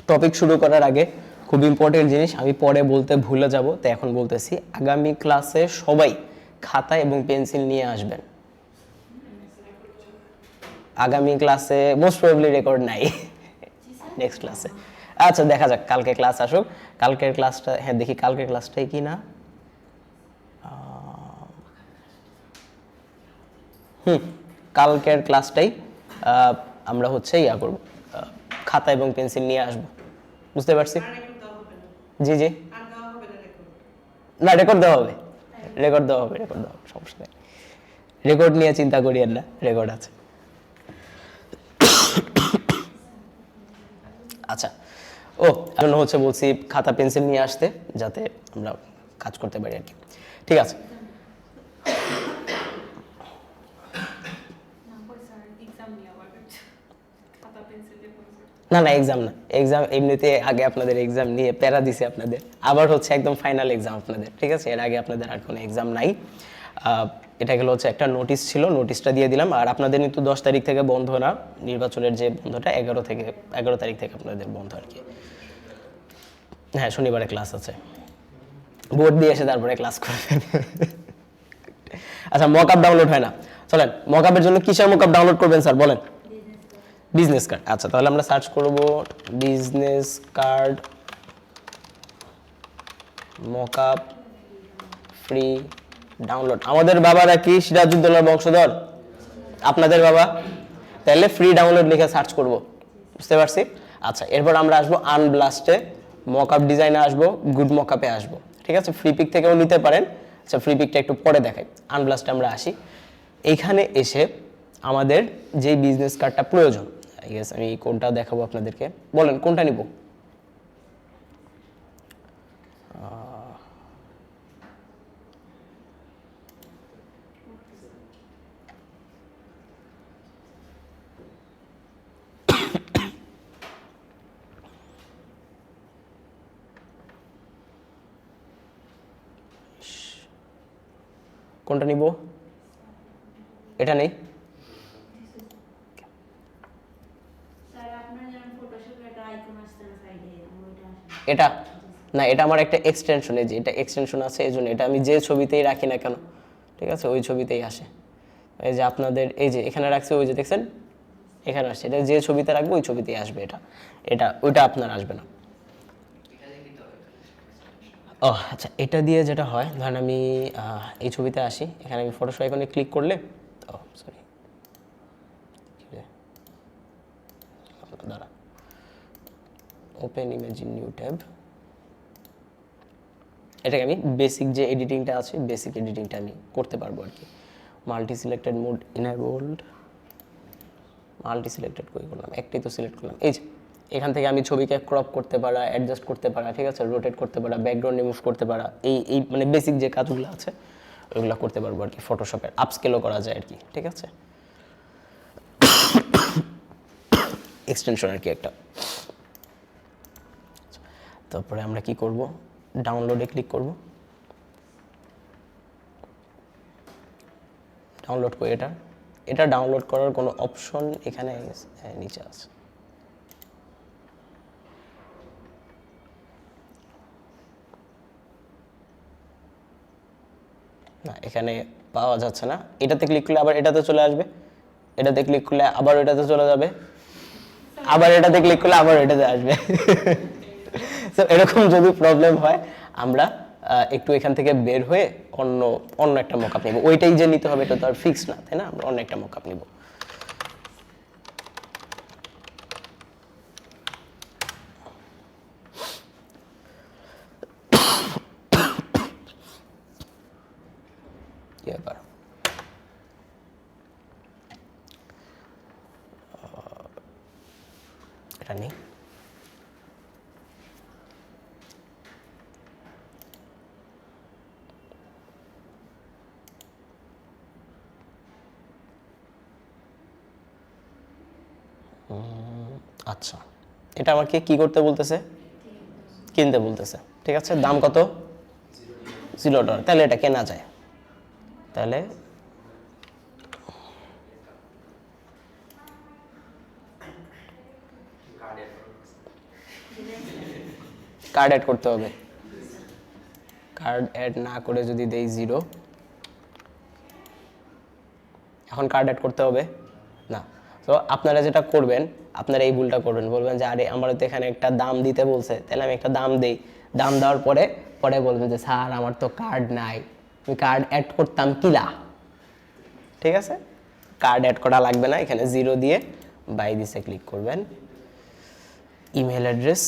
Topic শুরু করার আগে খুব ইম্পর্টেন্ট জিনিস আমি পরে বলতে ভুলে যাব, তো এখন বলতেছি। আগামী ক্লাসে সবাই খাতা এবং পেন্সিল নিয়ে আসবেন। আগামী ক্লাসে মোস্ট প্রবাবলি রেকর্ড নাই, নেক্সট ক্লাসে। আচ্ছা দেখা যাক, কালকে ক্লাস আসুক। কালকের ক্লাসটা, হ্যাঁ দেখি কালকের ক্লাসটাই কি না। কালকের ক্লাসটাই আমরা হচ্ছে ইয়া করব, খাতা এবং পেন্সিল নিয়ে আসব। বুঝতে পারছি? জি জি, না রেকর্ড দেওয়া হবে, রেকর্ড দেওয়া হবে, রেকর্ড দেওয়া হবে, সমস্যা নেই। রেকর্ড নিয়ে চিন্তা করিয়েন না, রেকর্ড আছে। আচ্ছা, ও এখন হচ্ছে বলছি খাতা পেন্সিল নিয়ে আসতে, যাতে আমরা কাজ করতে পারি আর কি। ঠিক আছে, না না এক্সাম না, এক্সাম এমনিতে আগে আপনাদের এক্সাম নিয়ে প্যারা দিছে আপনাদের, আবার হচ্ছে একদম ফাইনাল এক্সাম আপনাদের, ঠিক আছে? এর আগে আপনাদের আর কোনো এক্সাম নাই। এটা গেলো হচ্ছে একটা নোটিশ ছিল, নোটিশটা দিয়ে দিলাম। আর আপনাদের কিন্তু 10 তারিখ থেকে বন্ধ না, নির্বাচনের যে বন্ধটা 11 তারিখ থেকে আপনাদের বন্ধ আর কি। হ্যাঁ শনিবারে ক্লাস আছে, বোর্ড দিয়ে এসে তারপরে ক্লাস করবেন। আচ্ছা মকআপ ডাউনলোড হয় না, চলেন মকআপের জন্য কিসের মকআপ ডাউনলোড করবেন স্যার বলেন? Business card. আচ্ছা তাহলে আমরা সার্চ করব business card mockup free download. আমাদের বাবারা কি সিরাজউদ্দৌলার বংশধর? আপনাদের বাবা? তাহলে ফ্রি ডাউনলোড লিখে সার্চ করব, বুঝতে পারছি। আচ্ছা এরপর আমরা আসবো আনব্লাস্টে, মকআপ ডিজাইনে আসবো, গুড মকআপে আসবো, ঠিক আছে? ফ্রি পিক থেকেও নিতে পারেন। আচ্ছা ফ্রি পিকটা একটু পরে দেখাই, আনব্লাস্টে আমরা আসি। এইখানে এসে আমাদের যেই বিজনেস কার্ডটা প্রয়োজন, আমি কোনটা দেখাবো আপনাদেরকে, বলেন কোনটা নিব? কোনটা নিব? এটা নেই, এটা না, এটা আমার একটা এক্সটেনশন, এই যে এটা এক্সটেনশন আছে, এই জন্য এটা আমি যে ছবিতেই রাখি না কেন, ঠিক আছে, ওই ছবিতেই আসে। এই যে আপনাদের এই যে এখানে রাখছি, ওই যে দেখছেন এখানে আসছে, এটা যে ছবিতে রাখবো ওই ছবিতেই আসবে। এটা এটা ওইটা আপনার আসবে না। ও আচ্ছা, এটা দিয়ে যেটা হয়, ধরেন আমি এই ছবিতে আসি, এখানে আমি ফটোশপ আইকনে ক্লিক করলে, ও সরি দাঁড়া, open image in new tab. এটাকে আমি বেসিক যে এডিটিংটা আছে, বেসিক এডিটিংটা আমি করতে পারবো আর কি। Multi selected mode enabled, multi selected কই করলাম, একটাই তো সিলেক্ট করলাম। এই যে এখান থেকে আমি ছবিকে ক্রপ করতে পারা, অ্যাডজাস্ট করতে পারা, ঠিক আছে, রোটেট করতে পারা, ব্যাকগ্রাউন্ড রিমুভ করতে পারা, এই মানে বেসিক যে কাজগুলো আছে ওইগুলো করতে পারবো আর কি। ফটোশপের আপস্কেলও করা যায় আর কি, ঠিক আছে, এক্সটেনশন আর কি একটা। তারপরে আমরা কি করব, ডাউনলোডে ক্লিক করব। ডাউনলোড করে এটা ডাউনলোড করার কোনো অপশন এখানে নিচে আছে। না এখানে পাওয়া যাচ্ছে না। এটাতে ক্লিক করলে আবার এটাতে চলে আসবে, এটাতে ক্লিক করলে আবার এটাতে চলে যাবে, আবার এটাতে ক্লিক করলে আবার এটাতে আসবে। তো এরকম যদি প্রবলেম হয়, আমরা একটু এখান থেকে বের হয়ে অন্য একটা মকআপ নিব। ওইটাই যে নিতে হবে এটা তো আর ফিক্স না, তাই না? আমরা অন্য একটা মকআপ নিব। এবার এটা নেই, আচ্ছা এটা আমাকে কি করতে বলতেছে? কিনতে বলতেছে, ঠিক আছে। দাম কত? $0। তাহলে এটা কেনা যায়। তাহলে কার্ড অ্যাড করতে হবে। কার্ড অ্যাড না করে যদি দেই 0, এখন কার্ড অ্যাড করতে হবে না। তো আপনারা যেটা করবেন, আপনারা এই ভুলটা করবেন, বলবেন যে আরে আমার তো এখানে একটা দাম দিতে বলছে, তাহলে আমি একটা দাম দেই, দাম দেওয়ার পরে পরে বলবেন যে স্যার আমার তো কার্ড নাই, আমি কার্ড অ্যাড করতাম কিলা। ঠিক আছে, কার্ড অ্যাড করা লাগবে না, এখানে 0 দিয়ে বাই দিসে ক্লিক করবেন। Email address,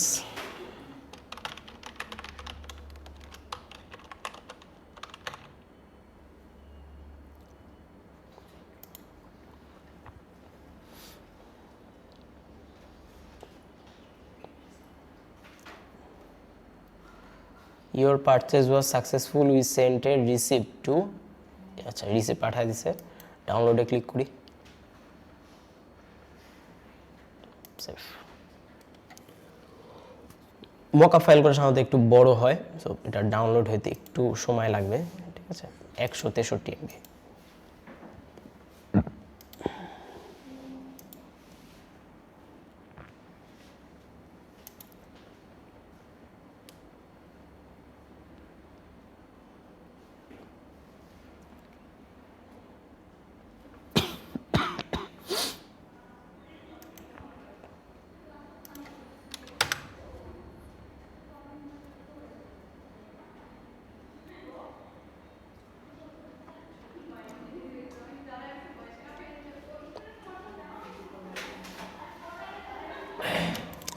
your purchase was successful, we sent a receipt to, আচ্ছা রিসিপ্ট পাঠিয়ে দিছে, ডাউনলোডে ক্লিক করি। সেভ। মকআপ ফাইল করে সাধারণত একটু বড় হয়, সো এটা ডাউনলোড হতে একটু সময় লাগবে। ঠিক আছে, 163 MB।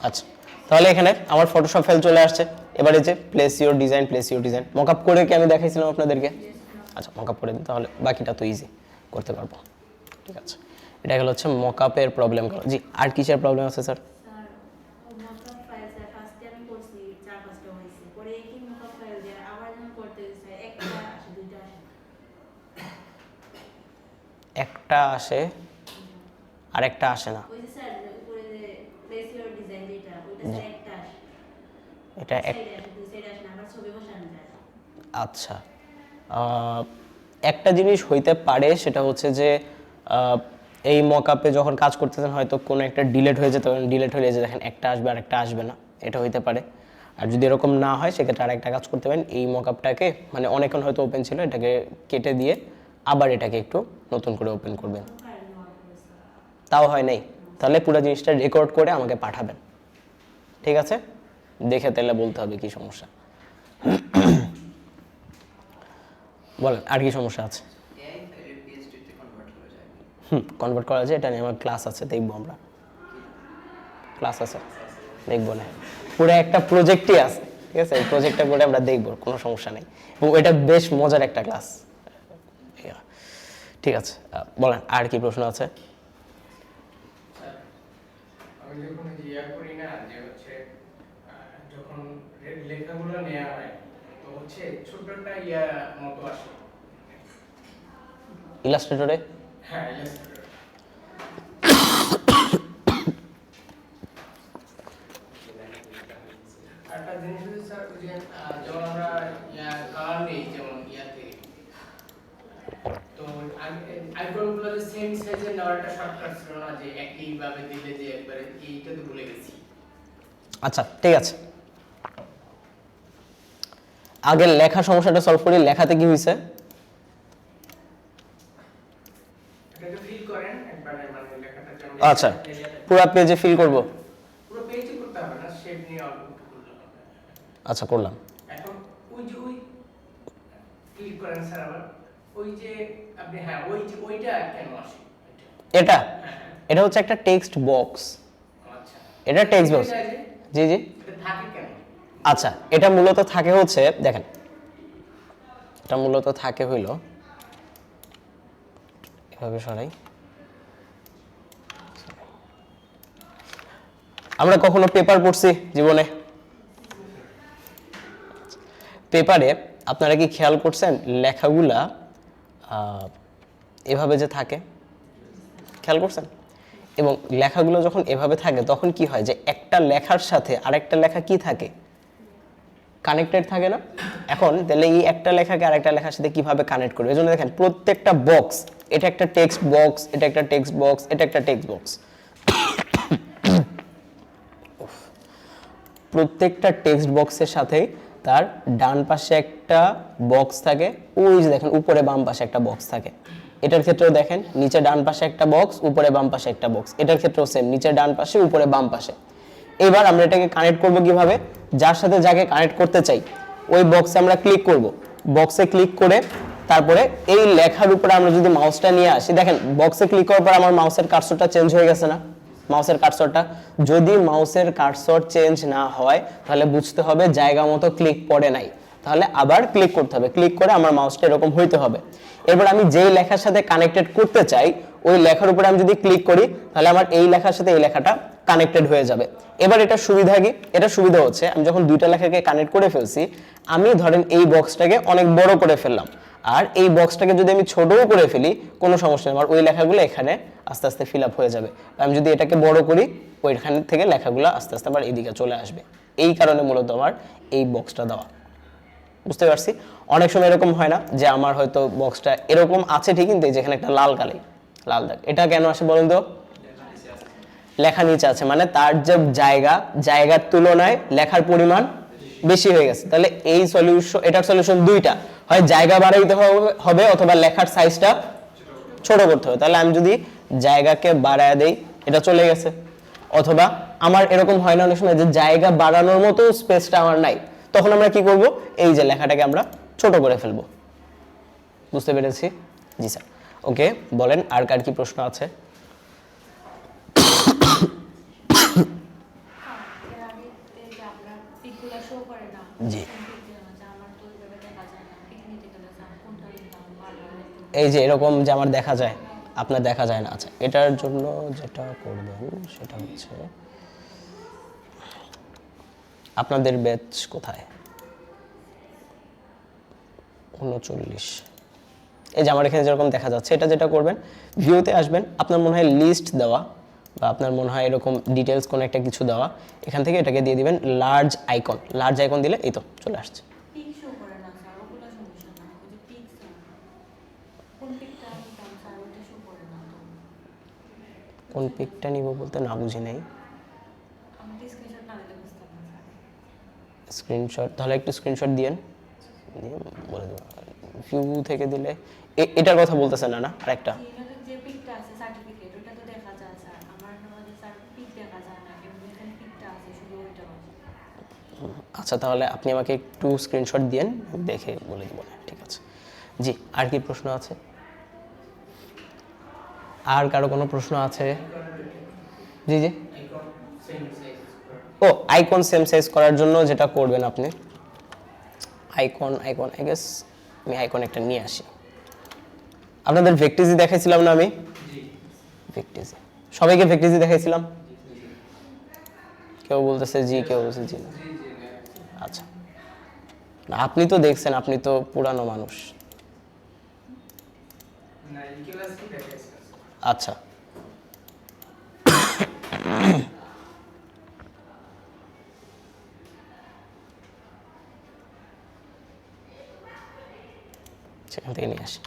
আচ্ছা, তাহলে এখানে আমার ফটোশপ ফাইল চলে আসছে। এবারে যে place your design, place your design mockup করে কি আমি দেখাইছিলাম আপনাদেরকে? আচ্ছা, মকআপ করে দিন, তাহলে বাকিটা তো ইজি করতে পারবো। ঠিক আছে, এটা গেল হচ্ছে মকআপের প্রবলেম। জি, আর কিসের প্রবলেম আছে স্যার? একটা আসে আর একটা আসে না। এটা আচ্ছা, একটা জিনিস হইতে পারে, সেটা হচ্ছে যে এই মকআপে যখন কাজ করতেছেন হয়তো কোনো একটা ডিলেট হয়ে যেতে পারে, ডিলেট হলে যে দেখেন একটা আসবে আর একটা আসবে না, এটা হইতে পারে। আর যদি এরকম না হয় সেক্ষেত্রে আর একটা কাজ করতে পারেন, এই মকআপটাকে মানে অনেকক্ষণ হয়তো ওপেন ছিল, এটাকে কেটে দিয়ে আবার এটাকে একটু নতুন করে ওপেন করবেন। তাও হয় নাই, তাহলে পুরো জিনিসটা রেকর্ড করে আমাকে পাঠাবেন। ঠিক আছে, দেখে তাহলে বলতে হবে কি সমস্যা। বলেন আর কি সমস্যা আছে? কনভার্ট করা যায়, এটা নিয়ে আমার ক্লাস আছে, দেখবো আমরা। ক্লাস আছে, দেখবো না, পুরো একটা প্রজেক্টই আছে। ঠিক আছে, এই প্রজেক্টটা করে আমরা দেখবো, কোনো সমস্যা নেই, এবং এটা বেশ মজার একটা ক্লাস। ঠিক আছে, বলেন আর কি প্রশ্ন আছে? আমি যখন ইয়া করি না, যে হচ্ছে যখন লেখাগুলো নেওয়া হয় তো হচ্ছে ছোটটা ইয়া মতো আসে ইলাস্ট্রেটরে। হ্যাঁ, ইলাস্ট্রেটর। একটা জিনিস হচ্ছে স্যার, যে যেমন আমরা ইয়া কালার নেই, যেমন ইয়াতে তো আইকনগুলো যে সেম সাইজের নেওয়াটা শর্টকাট ছিল না, যে একইভাবে দিলে যে একবারে এইটা তো ভুলে গেছি। আচ্ছা ঠিক আছে, আগে লেখা সমস্যাটা সলভ করি। লেখাতে কি হয়েছে? এটাকে ফিল করেন একবারে, মানে লেখাটা যেমন আচ্ছা, পুরো পেজে ফিল করব? পুরো পেজে করতে হবে না, শেপ নিয়ে অল্প একটু করলে হবে। আচ্ছা, করলাম। এখন ওই যে ওই ক্লিক করেন স্যার, আবার ওই যে আপনি, হ্যাঁ ওই যে ওইটা কেন আসে? এটা এটা হচ্ছে একটা টেক্সট বক্স। আচ্ছা, এটা টেক্সট বক্স। জি জি, এটা থাকে কেন? আচ্ছা, এটা মূলত থাকে হচ্ছে, দেখেন এটা মূলত থাকে হইল এভাবে সরাই। আমরা কখনো পেপার পড়ছি জীবনে? পেপারে আপনারা কি খেয়াল করছেন লেখাগুলা এভাবে যে থাকে, খেয়াল করছেন? এবং লেখাগুলো যখন এভাবে থাকে তখন কি হয়, যে একটা লেখার সাথে আরেকটা লেখা কি থাকে, কানেক্টেড থাকে না? এখন তাহলে এই একটা লেখাকে আরেকটা লেখার সাথে কিভাবে কানেক্ট করবে? এজন্য দেখেন প্রত্যেকটা বক্স, এটা একটা টেক্সট বক্স, এটা একটা টেক্সট বক্স, এটা একটা টেক্সট বক্স। প্রত্যেকটা টেক্সট বক্সের সাথে তার ডান পাশে একটা বক্স থাকে, ওই যে দেখেন উপরে বাম পাশে একটা বক্স থাকে। এটার ক্ষেত্রেও দেখেন নিচে ডান পাশে একটা বক্স, উপরে বাম পাশে একটা বক্স। এটার ক্ষেত্রেও সেম, নিচে ডান পাশে উপরে বাম পাশে। এবার আমরা এটাকে কানেক্ট করব কিভাবে? যার সাথে যাকে কানেক্ট করতে চাই ওই বক্সে আমরা ক্লিক করব। বক্সে ক্লিক করে তারপরে এই লেখার উপরে আমরা যদি মাউসটা নিয়ে আসি, দেখেন বক্সে ক্লিক করার পর আমার মাউসের কার্সরটা চেঞ্জ হয়ে গেছে না? মাউসের কার্সরটা যদি মাউসের কার্সর চেঞ্জ না হয় তাহলে বুঝতে হবে জায়গা মতো ক্লিক পড়ে নাই, তাহলে আবার ক্লিক করতে হবে। ক্লিক করে আমার মাউসটা এরকম হইতে হবে। এরপর আমি যেই লেখার সাথে কানেক্টেড করতে চাই ওই লেখার উপরে আমি যদি ক্লিক করি তাহলে আমার এই লেখার সাথে এই লেখাটা কানেক্টেড হয়ে যাবে। এবার এটা সুবিধা কি? এটা সুবিধা হচ্ছে আমি যখন দুইটা লেখাকে কানেক্ট করে ফেলছি, আমি ধরেন এই বক্সটাকে অনেক বড় করে ফেললাম, আর এই বক্সটাকে যদি আমি ছোটও করে ফেলি কোনো সমস্যা নেই, আমার ওই লেখাগুলো এখানে আস্তে আস্তে ফিল আপ হয়ে যাবে। আমি যদি এটাকে বড় করি ওইখান থেকে লেখাগুলো আস্তে আস্তে আবার এইদিকে চলে আসবে। এই কারণে মূলত আমার এই বক্সটা দেওয়া। বুঝতে পারছি? অনেক সময় এরকম হয় না যে আমার হয়তো বক্সটা এরকম আছে ঠিক, কিন্তু যেখানে একটা লাল কালি লাল দাগ, এটা কেন আসে বলুন তো? লেখা নিচে আছে, মানে তার যে জায়গার তুলনায় লেখার পরিমাণ বেশি হয়ে গেছে। তাহলে এই সলিউশন, এটার সলিউশন দুইটা, হয় জায়গা বাড়াইতে হবে অথবা লেখার সাইজটা ছোট করতে হবে। তাহলে আমি যদি জায়গাকে বাড়ায় দেই এটা চলে গেছে, অথবা আমার এরকম হয় না অনেক সময় যে জায়গা বাড়ানোর মতো স্পেসটা আমার নাই, তখন আমরা কি করব? এই যে লেখাটাকে আমরা ছোট করে ফেলবো। বুঝতে পেরেছি? জি স্যার। ওকে, বলেন আর কার কি প্রশ্ন আছে? জি, এই যে এরকম যে আমার দেখা যায়, আপনার দেখা যায় না। আচ্ছা, এটার জন্য যেটা করবেন সেটা হচ্ছে আপনাদের ব্যাচ কোথায়? 39। এই যে আমার এখানে যেরকম দেখা যাচ্ছে, এটা যেটা করবেন ভিউতে আসবেন, আপনার মনে হয় লিস্ট দেওয়া বা আপনার মনে হয় এরকম ডিটেলস কোনো একটা কিছু দেওয়া, এখান থেকে এটাকে দিয়ে দিবেন লার্জ আইকন। লার্জ আইকন দিলে এই তো চলে আসছে। কোন পিকটা নিব বলতে না বুঝি নাই। স্ক্রিনশট, তাহলে একটু স্ক্রিনশট দিয়েন, দিয়ে বলে দেবো। ভিউ থেকে দিলে এটার কথা বলতেছেন না? না আরেকটা যে পিকটা আছে সার্টিফিকেট, ওটা তো দেখা যায় স্যার। আমার আমাদের স্যার পিক দেখা যায় না, এবং এখানে পিকটা আছে শুধু ওইটা। আচ্ছা, তাহলে আপনি আমাকে একটু স্ক্রিনশট দিয়েন, দেখে বলে দিব। ঠিক আছে জি। আর কি প্রশ্ন আছে? আর কারো কোনো প্রশ্ন আছে? জি জি। ও, আইকন সেম সাইজ করার জন্য যেটা করবেন আপনি, আইকন আই গেস আমি আইকন একটা নিয়ে আসি। আপনাদের ভেক্টিজি দেখাইছিলাম না আমি? ভেক্টিজি, সবাইকে ভেক্টিজি দেখাইছিলাম? কেউ বলতেছে জি, কেউ বলছে জি না। আচ্ছা, না আপনি তো দেখছেন, আপনি তো পুরানো মানুষ। আচ্ছা, সেখান থেকে নিয়ে আসি।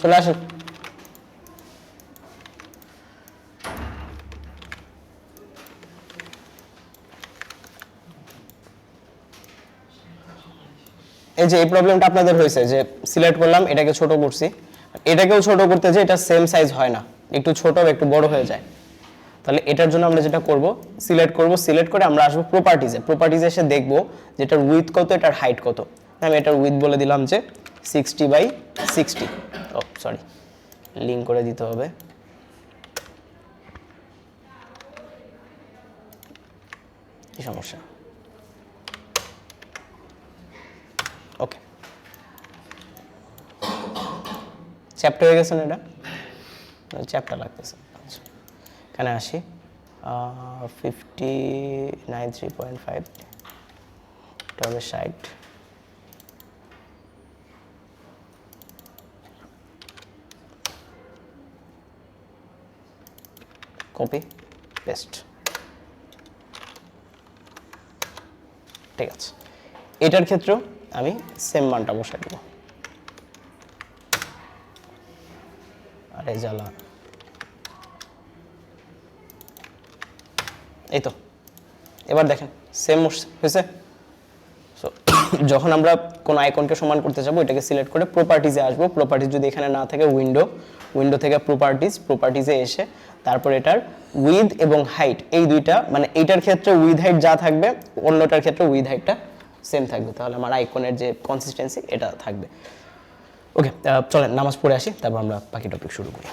চলে আসুন। এই যে এই প্রবলেমটা আপনাদের হয়েছে যে সিলেক্ট করলাম, এটাকে ছোট করছি, এটাকেও ছোট করতে যে এটা সেম সাইজ হয় না, একটু ছোট একটু বড় হয়ে যায়। তাহলে এটার জন্য আমরা যেটা করব, সিলেক্ট করব, সিলেক্ট করে আমরা আসবো প্রপার্টিজে এসে দেখব যে এটার উইথ কত, এটার হাইট কত। আমি এটার উইথ বলে দিলাম যে 60/60। ও সরি, লিঙ্ক করে দিতে হবে। কি সমস্যা? ওকে, চ্যাপ্টার হয়ে গেছে না এটা? চ্যাপ্টার লাগতেছে। আচ্ছা এখানে আসি 59.3.5 এটা হবে 60। কপি পেস্ট, ঠিক আছে। এটার ক্ষেত্রেও আমি সেম মানটা বসাই দেবো। আরে জ্বালা, এই তো এবার দেখেন সেম হয়েছে। সো যখন আমরা কোন আইকনকে সমান করতে যাবো এটাকে সিলেক্ট করে প্রপার্টিজে আসবো। প্রপার্টিজ যদি এখানে না থাকে উইন্ডো থেকে প্রপার্টিজে এসে তারপর এটার উইথ এবং হাইট এই দুইটা, মানে এইটার ক্ষেত্রে উইথ হাইট যা থাকবে অন্যটার ক্ষেত্রে উইথ হাইটটা সেম থাকবে, তাহলে আমার আইকনের যে কনসিস্টেন্সি এটা থাকবে। ওকে চলেন নামাজ পড়ে আসি, তারপর আমরা বাকি টপিক শুরু করি।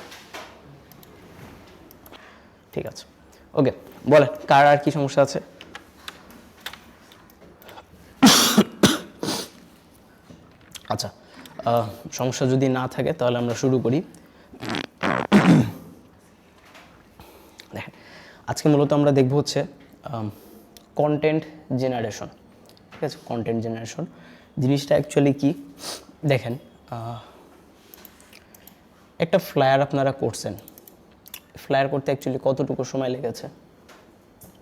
ঠিক আছে, ওকে বলেন কার আর কি সমস্যা আছে? আচ্ছা সমস্যা যদি না থাকে তাহলে আমরা শুরু করি। দেখেন আজকে মূলত আমরা দেখব হচ্ছে কন্টেন্ট জেনারেশন। ঠিক আছে, কন্টেন্ট জেনারেশন জিনিসটা অ্যাকচুয়ালি কি দেখেন, একটা ফ্লায়ার আপনারা করছেন, ফ্লায়ার করতে অ্যাকচুয়ালি কতটুকু সময় লেগেছে?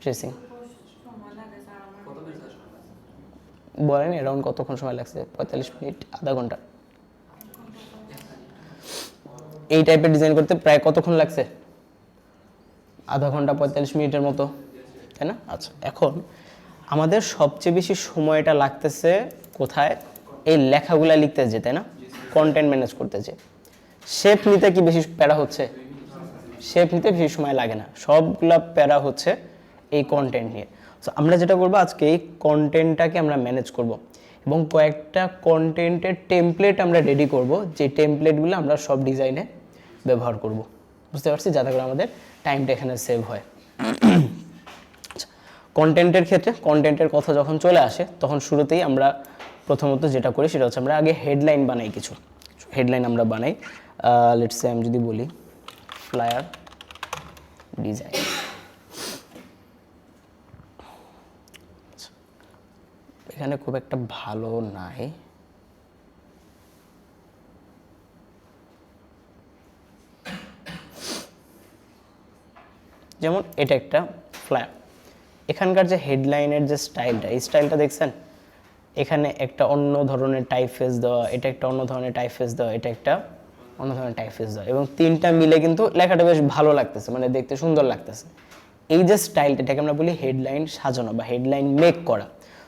ট্রেসিং বলেন অ্যারাউন্ড কতক্ষণ সময় লাগছে? 45 মিনিট, আধা ঘন্টা? এই টাইপের ডিজাইন করতে প্রায় কতক্ষণ লাগছে? আধা ঘন্টা 45 মিনিটের মতো, তাই না? আচ্ছা এখন আমাদের সবচেয়ে বেশি সময়টা লাগতেছে কোথায়? এই লেখাগুলা লিখতে যে, তাই না? কন্টেন্ট ম্যানেজ করতে যে। শেপ নিতে কি বেশি প্যারা হচ্ছে? শেপ নিতে বেশি সময় লাগে না, সবগুলা প্যারা হচ্ছে এই কন্টেন্ট নিয়ে। সো আমরা যেটা করবো আজকে এই কন্টেন্টটাকে আমরা ম্যানেজ করব এবং কয়েকটা কন্টেন্টের টেমপ্লেট আমরা রেডি করব, যে টেমপ্লেটগুলো আমরা সব ডিজাইনে ব্যবহার করব, বুঝতে পারছি? যাতে করে আমাদের টাইমটা এখানে সেভ হয়। কন্টেন্টের ক্ষেত্রে কন্টেন্টের কথা যখন চলে আসে তখন শুরুতেই আমরা প্রথমত যেটা করি সেটা হচ্ছে আমরা আগে হেডলাইন বানাই। কিছু হেডলাইন আমরা বানাই। লেটস সে আমি যদি বলি ফ্লায়ার ডিজাইন, এখানে খুব একটা ভালো নাই, যেমন এটা একটা ফ্লায়ার। এখানকার যে হেডলাইনের যে স্টাইলটা, এই স্টাইলটা দেখছেন? এখানে একটা অন্য ধরনের টাইপফেস দেওয়া, এটা একটা অন্য ধরনের টাইপফেস দেওয়া, এটা একটা অন্য ধরনের টাইপফেস দেওয়া, এবং তিনটা মিলে কিন্তু লেখাটা বেশ ভালো লাগতেছে, মানে দেখতে সুন্দর লাগতেছে। এই যে স্টাইলটা, এটাকে আমরা বলি হেডলাইন সাজানো বা হেডলাইন মেক করা।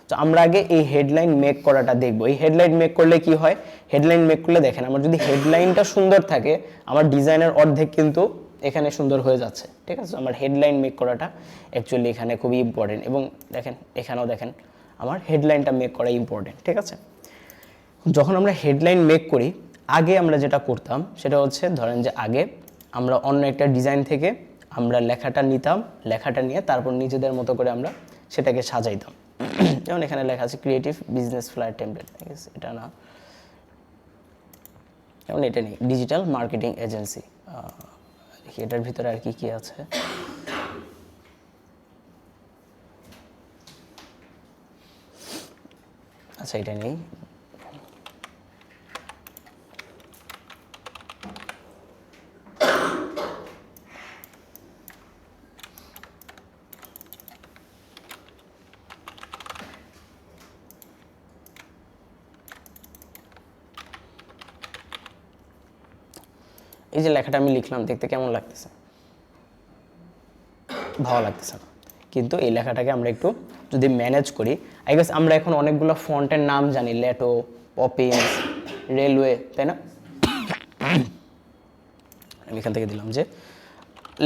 তো আমরা আগে এই হেডলাইন মেক করাটা দেখবো। এই হেডলাইন মেক করলে কি হয়? হেডলাইন মেক করলে দেখেন আমার যদি হেডলাইনটা সুন্দর থাকে আমার ডিজাইনের অর্ধেক কিন্তু এখানে সুন্দর হয়ে যাচ্ছে। ঠিক আছে, আমার হেডলাইন মেক করাটা অ্যাকচুয়ালি এখানে খুবই ইম্পর্টেন্ট, এবং দেখেন এখানেও দেখেন আমার হেডলাইনটা মেক করা ইম্পর্টেন্ট। ঠিক আছে, যখন আমরা হেডলাইন মেক করি আগে আমরা যেটা করতাম সেটা হচ্ছে, ধরেন যে আগে আমরা অন্য একটা ডিজাইন থেকে আমরা লেখাটা নিতাম, লেখাটা নিয়ে তারপর নিজেদের মতো করে আমরা সেটাকে সাজাইতাম। যেমন এখানে লেখা আছে ক্রিয়েটিভ বিজনেস ফ্লায়ার টেমপ্লেট, ঠিক আছে? এটা না, যেমন এটা নেই ডিজিটাল মার্কেটিং এজেন্সি। এটার ভিতরে আর কি কি আছে? আচ্ছা এটা নেই। এই যে লেখাটা আমি লিখলাম দেখতে কেমন লাগতেছে? ভালো লাগতেছে না, কিন্তু এই লেখাটাকে আমরা একটু যদি ম্যানেজ করি, আই গেস আমরা এখন অনেকগুলো ফন্টের নাম জানি, লেটো, পপিন্স, রেলওয়ে, তাই না? আমি এখান থেকে দিলাম যে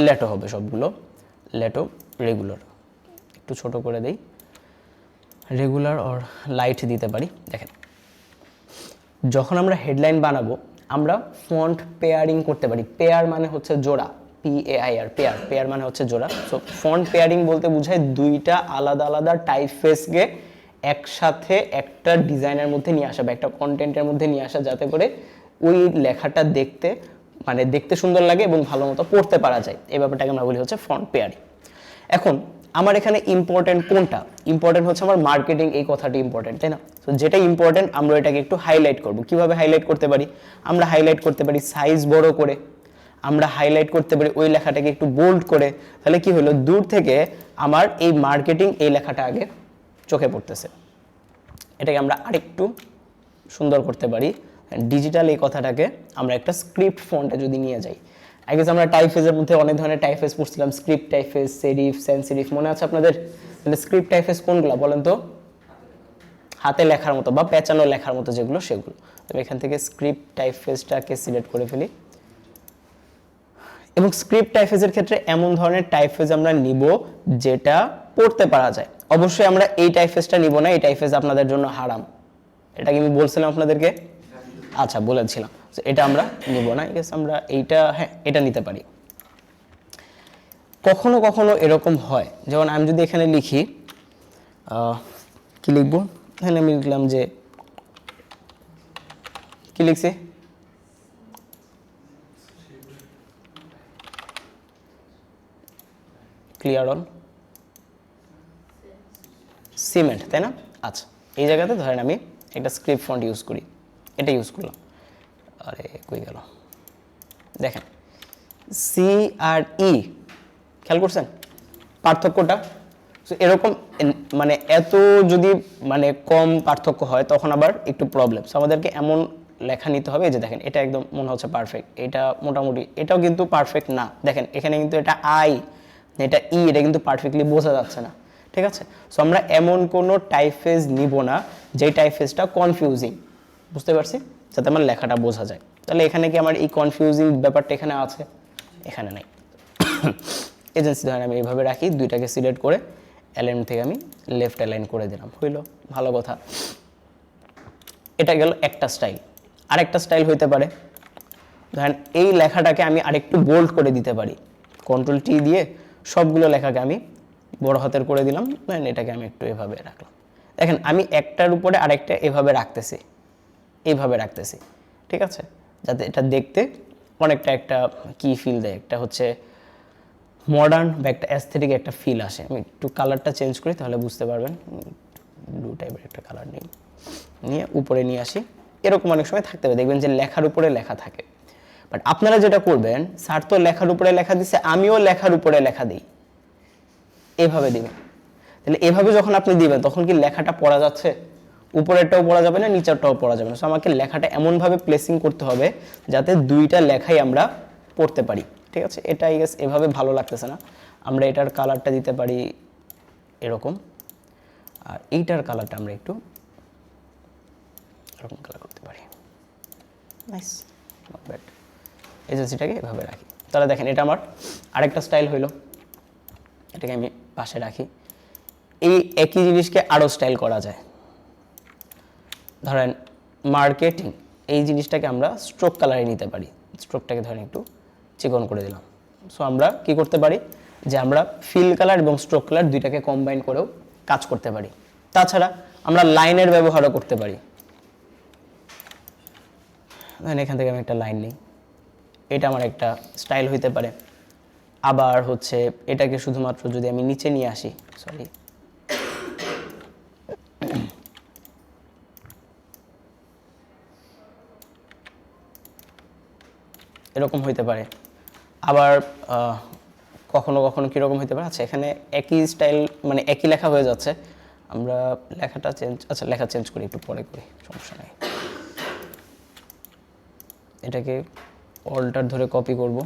লেটো হবে সবগুলো, লেটো, রেগুলার, একটু ছোট করে দেই, রেগুলার অর লাইট দিতে পারি। দেখেন যখন আমরা হেডলাইন বানাবো আমরা ফন্ট পেয়ারিং করতে পারি। পেয়ার মানে হচ্ছে জোড়া, PAIR, পেয়ার, পেয়ার মানে হচ্ছে জোড়া। সো ফন্ট পেয়ারিং বলতে বোঝায় দুইটা আলাদা আলাদা টাইপফেসকে একসাথে একটা ডিজাইনের মধ্যে নিয়ে আসা বা একটা কন্টেন্টের মধ্যে নিয়ে আসা, যাতে করে ওই লেখাটা দেখতে মানে দেখতে সুন্দর লাগে এবং ভালো মতো পড়তে পারা যায়, এই ব্যাপারটাকে আমরা বলি হচ্ছে ফন্ট পেয়ারিং। এখন আমার এখানে ইম্পর্টেন্ট কোনটা? ইম্পর্টেন্ট হচ্ছে আমার মার্কেটিং, এই কথাটি ইম্পর্টেন্ট, তাই না? তো যেটা ইম্পর্টেন্ট আমরা এটাকে একটু হাইলাইট করব। কিভাবে হাইলাইট করতে পারি? আমরা হাইলাইট করতে পারি সাইজ বড় করে, আমরা হাইলাইট করতে পারি ওই লেখাটাকে একটু বোল্ড করে। তাহলে কি হলো, দূর থেকে আমার এই মার্কেটিং এই লেখাটা আগে চোখে পড়তেছে। এটাকে আমরা আরেকটু সুন্দর করতে পারি। ডিজিটাল এই কথাটাকে আমরা একটা স্ক্রিপ্ট ফন্টে যদি নিয়ে যাই, আগে আমরা টাইপফেজের মধ্যে অনেক ধরনের টাইপফেজ পড়ছিলাম, স্ক্রিপ্ট টাইপফেজ, সেরিফ, সেন্স সেরিফ, মনে আছে আপনাদের? তাহলে স্ক্রিপ্ট টাইপফেজ কোনগুলো বলেন তো? হাতে লেখার মতো বা পেঁচানো লেখার মতো যেগুলো, সেগুলো। তবে এখান থেকে স্ক্রিপ্ট টাইপফেজটাকে সিলেক্ট করে ফেলি। এবং স্ক্রিপ্ট টাইপফেজের ক্ষেত্রে এমন ধরনের টাইপফেজ আমরা নিব যেটা পড়তে পারা যায়। অবশ্যই আমরা এই টাইপফেজটা নিব না, এই টাইপফেজ আপনাদের জন্য হারাম, এটা কি আমি বলছিলাম আপনাদেরকে? আচ্ছা, বলেছিলাম এটা আমরা নিব না। ঠিক আছে, আমরা এইটা, হ্যাঁ এটা নিতে পারি। কখনো কখনো এরকম হয়, যেমন আমি যদি এখানে লিখি, কি লিখবো, এখানে আমি লিখলাম যে, কি লিখছি, ক্লিয়ার অন সিমেন্ট, তাই না? আচ্ছা, এই জায়গাতে ধরেন আমি একটা স্ক্রিপ্ট ফন্ট ইউজ করি, এটা ইউজ করলাম। আরে কই গেল, দেখেন সি আর ই, খেয়াল করছেন পার্থক্যটা? এরকম মানে এত যদি মানে কম পার্থক্য হয় তখন আবার একটু প্রবলেম। আমাদেরকে এমন লেখা নিতে হবে যে দেখেন এটা একদম মনে হচ্ছে পারফেক্ট, এটা মোটামুটি, এটাও কিন্তু পারফেক্ট না। দেখেন এখানে কিন্তু এটা আই, এটা ই, এটা কিন্তু পারফেক্টলি বোঝা যাচ্ছে না। ঠিক আছে, সো আমরা এমন কোনো টাইপফেজ নিব না যে টাইপফেজটা কনফিউজিং, বুঝতে পারছি, যাতে আমার লেখাটা বোঝা যায়। তাহলে এখানে কি আমার এই কনফিউজিং ব্যাপারটা এখানে আছে? এখানে নাই। এজেন্সি ধরেন আমি এইভাবে রাখি, দুইটাকে সিলেক্ট করে অ্যালাইন থেকে আমি লেফট অ্যালাইন করে দিলাম, হইলো, ভালো কথা। এটা গেল একটা স্টাইল। আরেকটা স্টাইল হইতে পারে, ধরেন এই লেখাটাকে আমি আরেকটু বোল্ড করে দিতে পারি, কন্ট্রোল টি দিয়ে সবগুলো লেখাকে আমি বড় হাতের করে দিলাম, ধরেন এটাকে আমি একটু এভাবে রাখলাম। দেখেন আমি একটার উপরে আরেকটা এভাবে রাখতেছি, এইভাবে রাখতেছি, ঠিক আছে, যাতে এটা দেখতে অনেকটা একটা কি ফিল দেয়, একটা হচ্ছে মডার্ন বা একটা অ্যাস্থেটিক একটা ফিল আসে। আমি একটু কালারটা চেঞ্জ করি তাহলে বুঝতে পারবেন, ব্লু টাইপের একটা কালার নিয়ে উপরে নিয়ে আসি। এরকম অনেক সময় থাকতে হবে, দেখবেন যে লেখার উপরে লেখা থাকে। বাট আপনারা যেটা করবেন, স্যার তো লেখার উপরে লেখা দিচ্ছে, আমিও লেখার উপরে লেখা দিই, এভাবে দিবেন। তাহলে এভাবে যখন আপনি দিবেন তখন কি লেখাটা পড়া যাচ্ছে? উপরেরটাও পড়া যাবে না, নিচেরটাও পড়া যাবে না। সো আমাকে লেখাটা এমনভাবে প্লেসিং করতে হবে যাতে দুইটা লেখাই আমরা পড়তে পারি। ঠিক আছে, এটা আই গেস এভাবে ভালো লাগতেছে না, আমরা এটার কালারটা দিতে পারি এরকম, আর এইটার কালারটা আমরা একটু এরকম কালার করতে পারি। Nice, not bad. এজেন্সিটাকে এভাবে রাখি, তাহলে দেখেন এটা আমার আরেকটা স্টাইল হইলো। এটাকে আমি পাশে রাখি। এই একই জিনিসকে আরও স্টাইল করা যায়। ধরেন মার্কেটিং, এই জিনিসটাকে আমরা স্ট্রোক কালারে নিতে পারি। স্ট্রোকটাকে ধরেন একটু চিকন করে দিলাম। সো আমরা কি করতে পারি যে আমরা ফিল কালার এবং স্ট্রোক কালার দুইটাকে কম্বাইন করেও কাজ করতে পারি। তাছাড়া আমরা লাইনের ব্যবহারও করতে পারি। ধরেন এখান থেকে আমি একটা লাইন নিই, এটা আমার একটা স্টাইল হইতে পারে। আবার হচ্ছে এটাকে শুধুমাত্র যদি আমি নিচে নিয়ে আসি, সরি, এরকম হইতে পারে। আবার কখনো কখনো কীরকম হইতে পারে, আচ্ছা এখানে একই স্টাইল মানে একই লেখা হয়ে যাচ্ছে, আমরা লেখাটা চেঞ্জ, আচ্ছা লেখা চেঞ্জ করি, একটু পরে করি, সমস্যা নেই। এটাকে অল্টার ধরে কপি করব,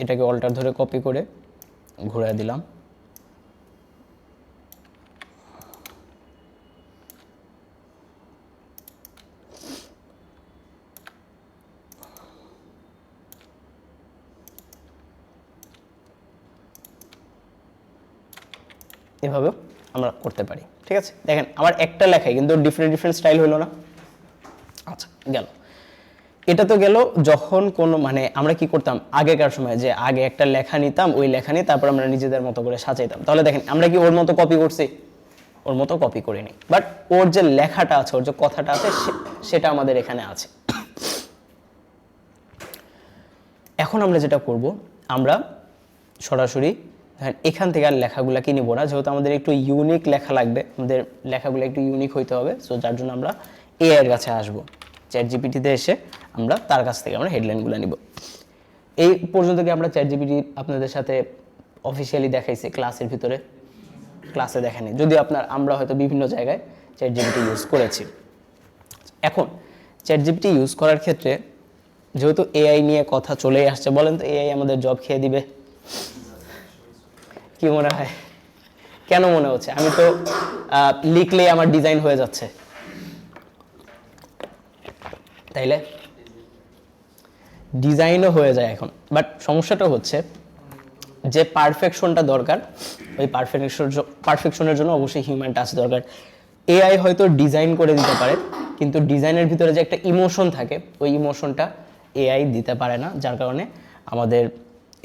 এটাকে অল্টার ধরে কপি করে ঘুরিয়ে দিলাম। এভাবেও আমরা করতে পারি। ঠিক আছে, দেখেন আমার একটা লেখাই কিন্তু ডিফারেন্ট স্টাইল হলো না। আচ্ছা গেল, এটা তো গেল যখন কোনো মানে আমরা কি করতাম আগেকার সময়, যে আগে একটা লেখা নিতাম, ওই লেখা নিয়ে তারপর আমরা নিজেদের মতো করে সাজাইতাম। তাহলে দেখেন আমরা কি ওর মতো কপি করছি? ওর মতো কপি করিনি, বাট ওর যে লেখাটা আছে, ওর যে কথাটা আছে সেটা আমাদের এখানে আছে। এখন আমরা যেটা করব, আমরা সরাসরি এখান থেকে আর লেখাগুলোকে নিব না, যেহেতু আমাদের একটু ইউনিক লেখা লাগবে, আমাদের লেখাগুলো একটু ইউনিক হইতে হবে। সো যার জন্য আমরা এআই এর কাছে আসবো, চ্যাট জিপিটিতে এসে আমরা তার কাছ থেকে আমরা হেডলাইনগুলো নিব। এই পর্যন্ত কি আমরা চ্যাট জিপিটি আপনাদের সাথে অফিসিয়ালি দেখাইছি ক্লাসের ভিতরে? ক্লাসে দেখানি, যদিও আমরা হয়তো বিভিন্ন জায়গায় চ্যাট জিপিটি ইউজ করেছি। এখন চ্যাট জিপিটি ইউজ করার ক্ষেত্রে যেহেতু এআই নিয়ে কথা চলেই আসছে, বলেন তো এআই আমাদের জব খেয়ে দিবে? কি মনে হয়, কেন মনে হচ্ছে? আমি তো লিখলেই আমার ডিজাইন হয়ে যাচ্ছে, তাইলে ডিজাইনও হয়ে যায় এখন। বাট সমস্যাটা হচ্ছে যে পারফেকশনটা দরকার, ওই পারফেকশনের জন্য অবশ্যই হিউম্যান টাচ দরকার। এআই হয়তো ডিজাইন করে দিতে পারে, কিন্তু ডিজাইনের ভিতরে যে একটা ইমোশন থাকে, ওই ইমোশনটা এআই দিতে পারে না, যার কারণে আমাদের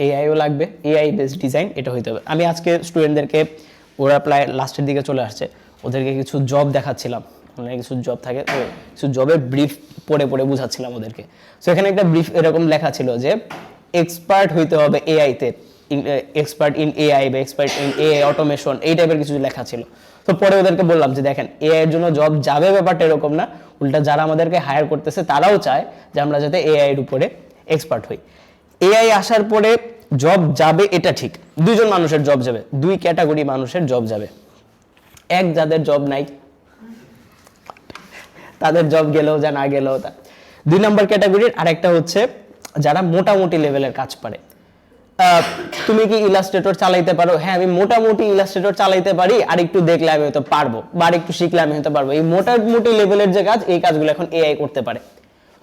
এআইও লাগবে, এআই বেসড ডিজাইন এটা হইতে হবে। আমি আজকে স্টুডেন্টদেরকে, ওরা প্রায় লাস্টের দিকে চলে আসছে, ওদেরকে কিছু জব দেখাচ্ছিলাম, অনেক কিছু জব থাকে, তো কিছু জবের ব্রিফ পড়ে বুঝাচ্ছিলাম ওদেরকে। সো এখানে একটা ব্রিফ এরকম লেখা ছিল যে এক্সপার্ট হইতে হবে এআইতে, এক্সপার্ট ইন এআই বা এক্সপার্ট ইন এআই অটোমেশন, এই টাইপের কিছু লেখা ছিল। তো পরে ওদেরকে বললাম যে দেখেন, এআই এর জন্য জব যাবে ব্যাপারটা এরকম না, উল্টা যারা আমাদেরকে হায়ার করতেছে তারাও চায় যে আমরা যাতে এআই এর উপরে এক্সপার্ট হই। এআই আসার পরে জব যাবে এটা ঠিক, দুইজন মানুষের জব যাবে, দুই ক্যাটাগরি মানুষের জব যাবে। এক, যাদের জব নাই, তাদের জব গেলেও যা না গেলেও তা। 2 নম্বর ক্যাটাগরির আরেকটা হচ্ছে যারা মোটামুটি লেভেলের কাজ পারে। তুমি কি ইলাস্ট্রেটর চালাইতে পারো? হ্যাঁ, আমি মোটামুটি ইলাস্ট্রেটর চালাইতে পারি, আর একটু দেখলে আমি হয়তো পারবো, বা আর একটু শিখলে আমি হয়তো পারবো। এই মোটামুটি লেভেলের যে কাজ, এই কাজগুলো এখন এআই করতে পারে।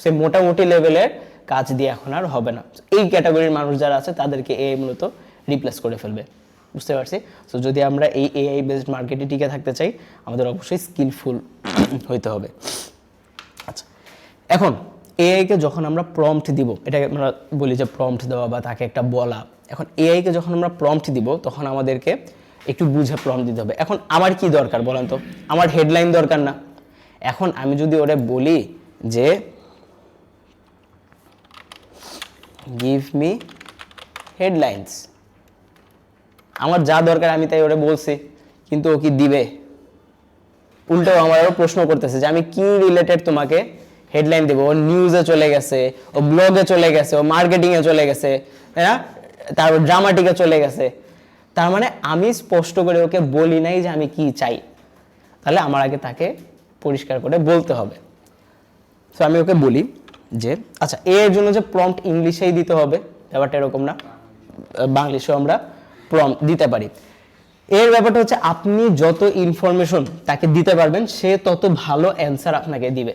সেই মোটামুটি লেভেলের কাজ দিয়ে এখন আর হবে না। এই ক্যাটাগরির মানুষ যারা আছে তাদেরকে এআই মূলত রিপ্লেস করে ফেলবে, বুঝতে পারছি? সো যদি আমরা এই এআই বেসড মার্কেটে টিকে থাকতে চাই, আমাদের অবশ্যই স্কিলফুল হইতে হবে। আচ্ছা, এখন এআইকে যখন আমরা প্রম্পট দিব, এটাকে আমরা বলি যে প্রম্পট দেওয়া বা তাকে একটা বলা। এখন এআইকে যখন আমরা প্রম্পট দিব, তখন আমাদেরকে একটু বুঝে প্রম্পট দিতে হবে। এখন আমার কি দরকার বলেন তো? আমার হেডলাইন দরকার না? এখন আমি যদি ওরে বলি যে গিভ মি হেডলাইন্স, আমার যা দরকার আমি তাই ওরে বলছি, কিন্তু ও কি দিবে? উল্টো আমার আরো প্রশ্ন করতেছে যে আমি কি রিলেটেড তোমাকে হেডলাইন দেবো। ও নিউজে চলে গেছে, ও ব্লগে চলে গেছে, ও মার্কেটিংয়ে চলে গেছে, তাই না? তারপর ড্রামাটিকে চলে গেছে। তার মানে আমি স্পষ্ট করে ওকে বলি নাই যে আমি কি চাই, তাহলে আমার আগে তাকে পরিষ্কার করে বলতে হবে। সো আমি ওকে বলি যে আচ্ছা, এর জন্য যে প্রম্পট ইংলিশেই দিতে হবে ব্যাপারটা এরকম না, বাংলিশেও আমরা প্রম্পট দিতে পারি। এর ব্যাপারটা হচ্ছে আপনি যত ইনফরমেশন তাকে দিতে পারবেন, সে তত ভালো অ্যান্সার আপনাকে দিবে।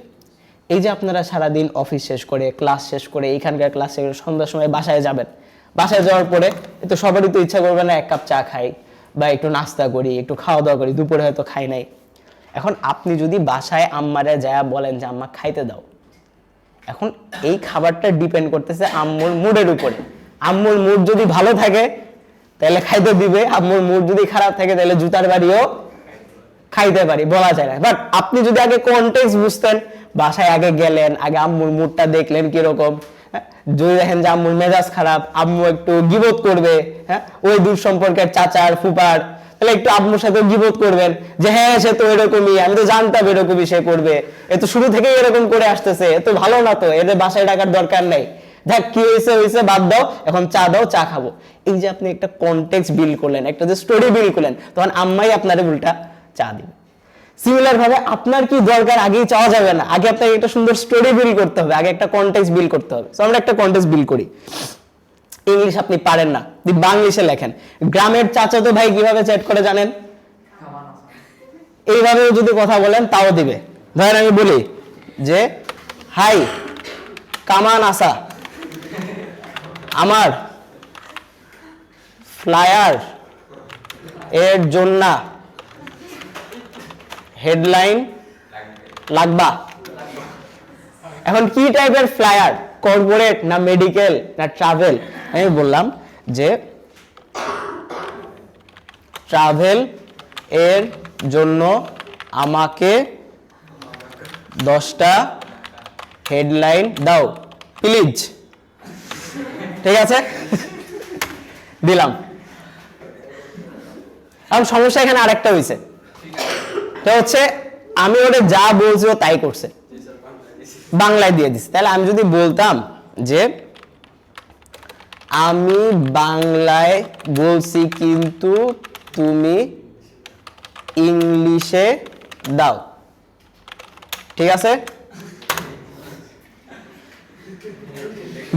এই যে আপনারা সারাদিন অফিস শেষ করে, ক্লাস শেষ করে, এইখানকার ক্লাস শেষ করে সন্ধ্যার সময় বাসায় যাবেন, বাসায় যাওয়ার পরে তো সবারই তো ইচ্ছা করবে না এক কাপ চা খাই বা একটু নাস্তা করি, একটু খাওয়া দাওয়া করি, দুপুরে হয়তো খাই নাই। এখন আপনি যদি বাসায় আম্মারে যায় বলেন যে আম্মা খাইতে দাও, এখন এই খাবারটা ডিপেন্ড করতেছে আম্মুর মুডের উপরে। আম্মুর মুড যদি ভালো থাকে তাহলে খাইতে দিবে, আম্মুর মুড যদি খারাপ থাকে তাহলে জুতার বাড়িও খাইতে পারি, বলা যায় না। বাট আপনি যদি আগে কনটেক্সট বুঝতেন, বাসায় আগে গেলেন, আগে আম্মুর মুডটা দেখলেন কিরকম, যদি দেখেন যে আম্মুর মেজাজ খারাপ, আম্মু একটু গিবত করবে, হ্যাঁ, ওই দূর সম্পর্কের চাচার ফুপার, তাহলে একটু আম্মুর সাথে গিবত করবেন যে হ্যাঁ সে তো এরকমই, আমি তো জানতাম এরকমই সে করবে, এ তো শুরু থেকেই এরকম করে আসতেছে, এ তো ভালো না, তো এদের বাসায় ডাকার দরকার নাই, দেখ কি হয়েছে বাদ দাও, এখন চা দাও, চা খাবো। এই যে আপনি একটা কনটেক্সট বিল্ড করলেন, একটা যে স্টোরি বিল্ড করলেন, তখন আম্মাই আপনারে উল্টা চা দিবে। সিমিলার ভাবে আপনার কি দরকার আগেই চাওয়া যাবে না, আগে আপনাকে একটা সুন্দর স্টোরি বিল্ড করতে হবে, আগে একটা কনটেক্সট বিল্ড করতে হবে। সো আমরা একটা কনটেক্সট বিল্ড করি। ইংলিশ আপনি পারেন না, বাংলিশে লেখেন। গ্রামের চাচাতো ভাই কিভাবে চ্যাট করে জানেন? এইভাবে যদি কথা বলেন তাও দিবে। ধরেন আমি বলি যে হাই কামান আসা, আমার ফ্লায়ার এর জন্য হেডলাইন লাগবা। এখন কি টাইপের ফ্লায়ার, কর্পোরেট না মেডিকেল না ট্রাভেল? আমি বললাম যে ট্রাভেল এর জন্য আমাকে 10টা হেডলাইন দাও প্লিজ। ঠিক আছে, দিলাম। এখন সমস্যা এখানে আরেকটা হয়েছে, তো হচ্ছে আমি ওরে যা বলছি ও তাই করছে, বাংলায় দিয়ে দিছে। তাহলে আমি যদি বলতাম যে আমি বাংলায় বলছি কিন্তু তুমি ইংলিশে দাও, ঠিক আছে?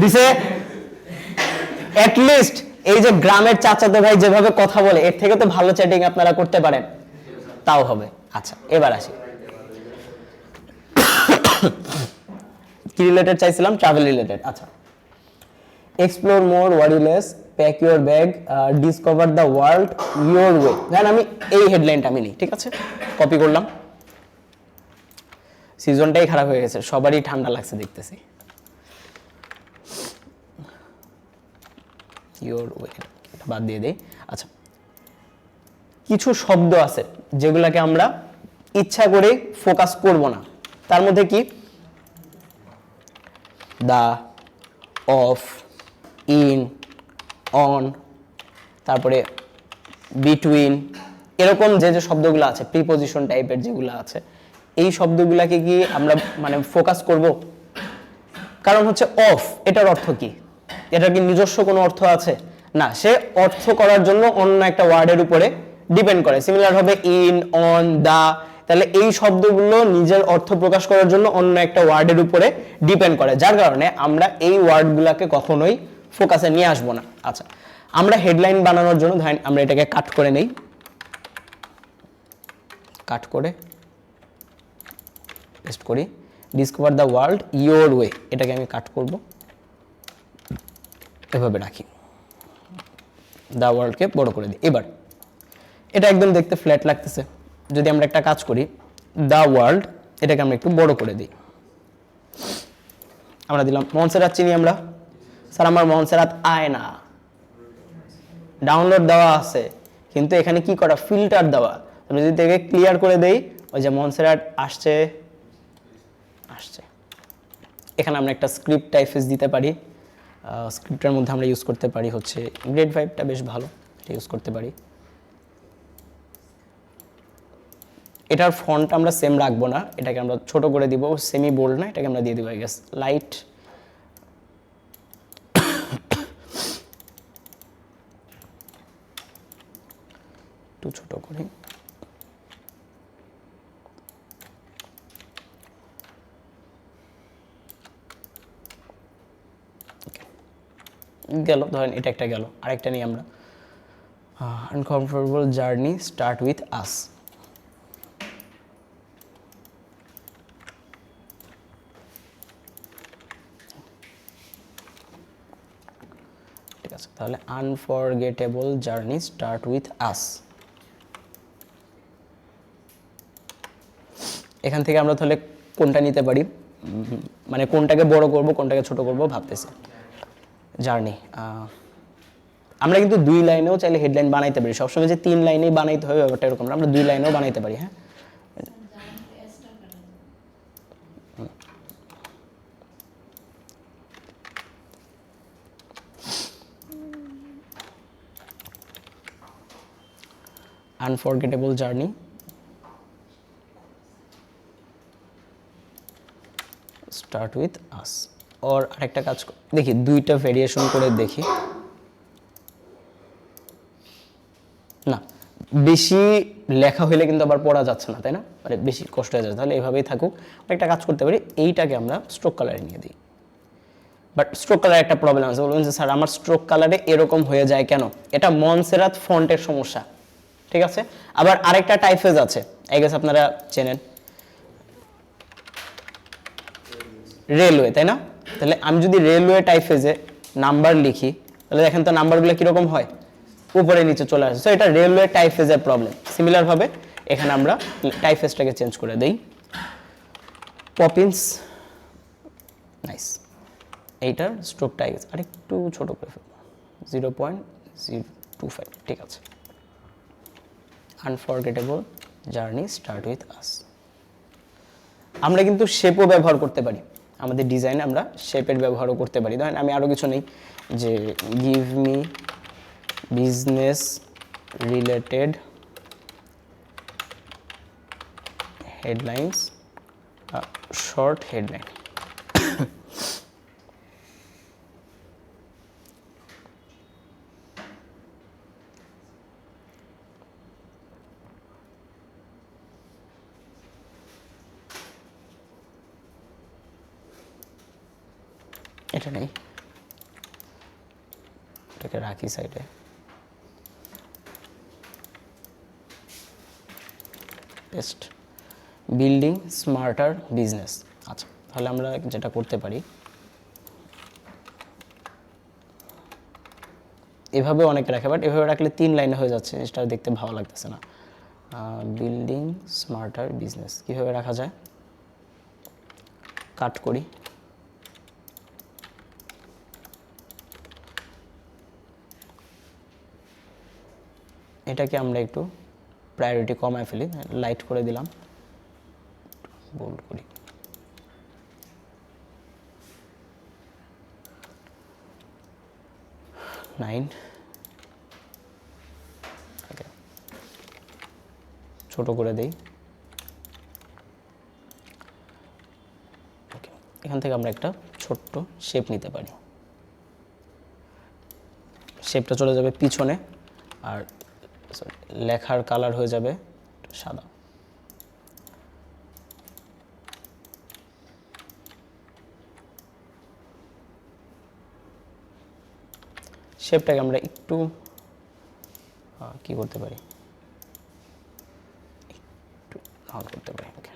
দিছে? অ্যাটলিস্ট এই যে গ্রামের চাচাতো ভাই যেভাবে কথা বলে এর থেকে তো ভালো চ্যাটিং আপনারা করতে পারেন, তাও হবে। আচ্ছা এবার আসি, কি রিলেটেড চাইছিলাম? Travel related. আচ্ছা, explore more worry less, pack your bag, discover the world your way. Then আমি এই হেডলাইনটা আমি নিই, ঠিক আছে? কপি করলাম। সিজনটাই খারাপ হয়ে গেছে, সবারই ঠান্ডা লাগছে দেখতেছি। ইউর ওয়ে এটা বাদ দিয়ে দেই। আচ্ছা, কিছু শব্দ আছে যেগুলোকে আমরা ইচ্ছা করে ফোকাস করব না, তার মধ্যে কি দা, অফ, ইন, অন, তারপরে বিটুইন, এরকম যে যে শব্দগুলো আছে প্রিপোজিশন টাইপের যেগুলো আছে, এই শব্দগুলোকে কি আমরা মানে ফোকাস করব? কারণ হচ্ছে অফ, এটার অর্থ কি? এটার কি নিজস্ব কোনো অর্থ আছে? না, সে অর্থ করার জন্য অন্য একটা ওয়ার্ডের উপরে ডিপেন্ড করে। সিমিলার হবে ইন, অন, দা, তাহলে এই শব্দগুলো নিজের অর্থ প্রকাশ করার জন্য অন্য একটা ওয়ার্ডের উপরে ডিপেন্ড করে, যার কারণে আমরা এই ওয়ার্ডগুলোকে কখনোই ফোকাসে নিয়ে আসবো না। আচ্ছা, আমরা হেডলাইন বানানোর জন্য ধরেন আমরা এটাকে কাট করে নেই, কাট করে পেস্ট করি, discover the world your way, এটাকে আমি কাট করব, এভাবে রাখি, দ্য ওয়ার্ল্ডকে বড় করে দিই। এবার এটা একদম দেখতে ফ্ল্যাট লাগতেছে, যদি আমরা একটা কাজ করি, দ্য ওয়ার্ল্ড, এটাকে আমরা একটু বড় করে দিই। আমরা দিলাম মনসেরাত, চিনি আমরা? স্যার আমার মনসেরাত আয় না, ডাউনলোড দেওয়া আছে কিন্তু এখানে কি করা, ফিল্টার দেওয়া। আমি যদি এটাকে ক্লিয়ার করে দেই, ওই যে মনসেরাত আসছে আসছে, এখানে আমরা একটা স্ক্রিপ্ট টাইপেস দিতে পারি। স্ক্রিপ্টের মধ্যে আমরা ইউজ করতে পারি হচ্ছে গ্রেড 5টা, বেশ ভালো, এটা ইউজ করতে পারি। এটার ফন্ট আমরা সেম রাখবো না, এটাকে আমরা ছোট করে দিব, সেমি বোল্ড না, এটাকে আমরা দিয়ে দিব আই গেস লাইট। একটু ছোট করি, গেল। ধরেন এটা একটা গেল, আরেকটা নিয়ে আমরা আনকমফোর্টেবল জার্নি স্টার্ট উইথ আস। ঠিক আছে, তাহলে আনফরগেটেবল জার্নি স্টার্ট উইথ আস। এখান থেকে আমরা তাহলে কোনটা নিতে পারি, মানে কোনটাকে বড় করব কোনটাকে ছোট করব ভাবতেছি। জার্নি, আমরা কিন্তু 2 লাইনেও চাইলে হেডলাইন বানাইতে পারি, সবসময় যে 3 লাইনেই বানাইতে হবে ব্যাপারটা এরকম না, আমরা 2 লাইনেও বানাইতে পারি। হ্যাঁ, unforgettable journey start with us. ওর আরেকটা কাজ দেখি, 2টা ভেরিয়েশন করে দেখি। না, বেশি লেখা হইলে কিন্তু আবার পড়া যাচ্ছে না, তাই না? মানে বেশি কষ্ট হয়ে যাচ্ছে, তাহলে এইভাবেই থাকুক। একটা কাজ করতে পারি, এইটাকে আমরা স্ট্রোক কালারে নিয়ে দিই। বাট স্ট্রোক কালারে একটা প্রবলেম আছে, বলবেন যে স্যার আমার স্ট্রোক কালারে এরকম হয়ে যায় কেন? এটা মনসেরাত ফন্টের সমস্যা, ঠিক আছে? আবার আরেকটা টাইপফেজ আছে, আই গেস আপনারা চেনেন, রেলওয়ে, তাই না? তাহলে আমি যদি রেলওয়ে টাইপফেজে নাম্বার লিখি, তাহলে দেখেন তো নাম্বারগুলো কীরকম হয়, উপরে নিচে চলে আসে। সো এটা রেলওয়ে টাইপফেজের প্রবলেম। সিমিলারভাবে এখানে আমরা টাইপফেজটাকে চেঞ্জ করে দেই, পপিন্স, নাইস। এইটার স্ট্রোকটা আরেকটু ছোট করে ফেলবো, 0.025, ঠিক আছে। আনফরগেটেবল জার্নি স্টার্ট উইথ আস। আমরা কিন্তু শেপও ব্যবহার করতে পারি, আমাদের ডিজাইনে আমরা শেপের ব্যবহারও করতে পারি। ধরেন আমি আরও কিছু নেই, যে give me business related headlines, short headline. এটা নেই, এটাকে রাখি সাইডে। Paste, building smarter business. আচ্ছা, তাহলে আমরা যেটা করতে পারি, এভাবে অনেকে রাখে, বাট এভাবে রাখলে 3 লাইনে হয়ে যাচ্ছে, জিনিসটা দেখতে ভালো লাগতেছে না। বিল্ডিং স্মার্টার বিজনেস কীভাবে রাখা যায়, কাট করি। এটাকে আমরা একটু প্রায়োরিটি কমায় ফেলি, লাইট করে দিলাম, বোল্ড করি। নাইন, ওকে, ছোট করে দেই। ওকে, এখান থেকে আমরা একটা ছোট্ট শেপ নিতে পারি। শেপটা চলে যাবে পিছনে, আর লেখার কালার হয়ে যাবে সাদা। শেপটাকে আমরা একটু কি করতে পারি, একটু রাউন্ড করতে পারি। ওকে,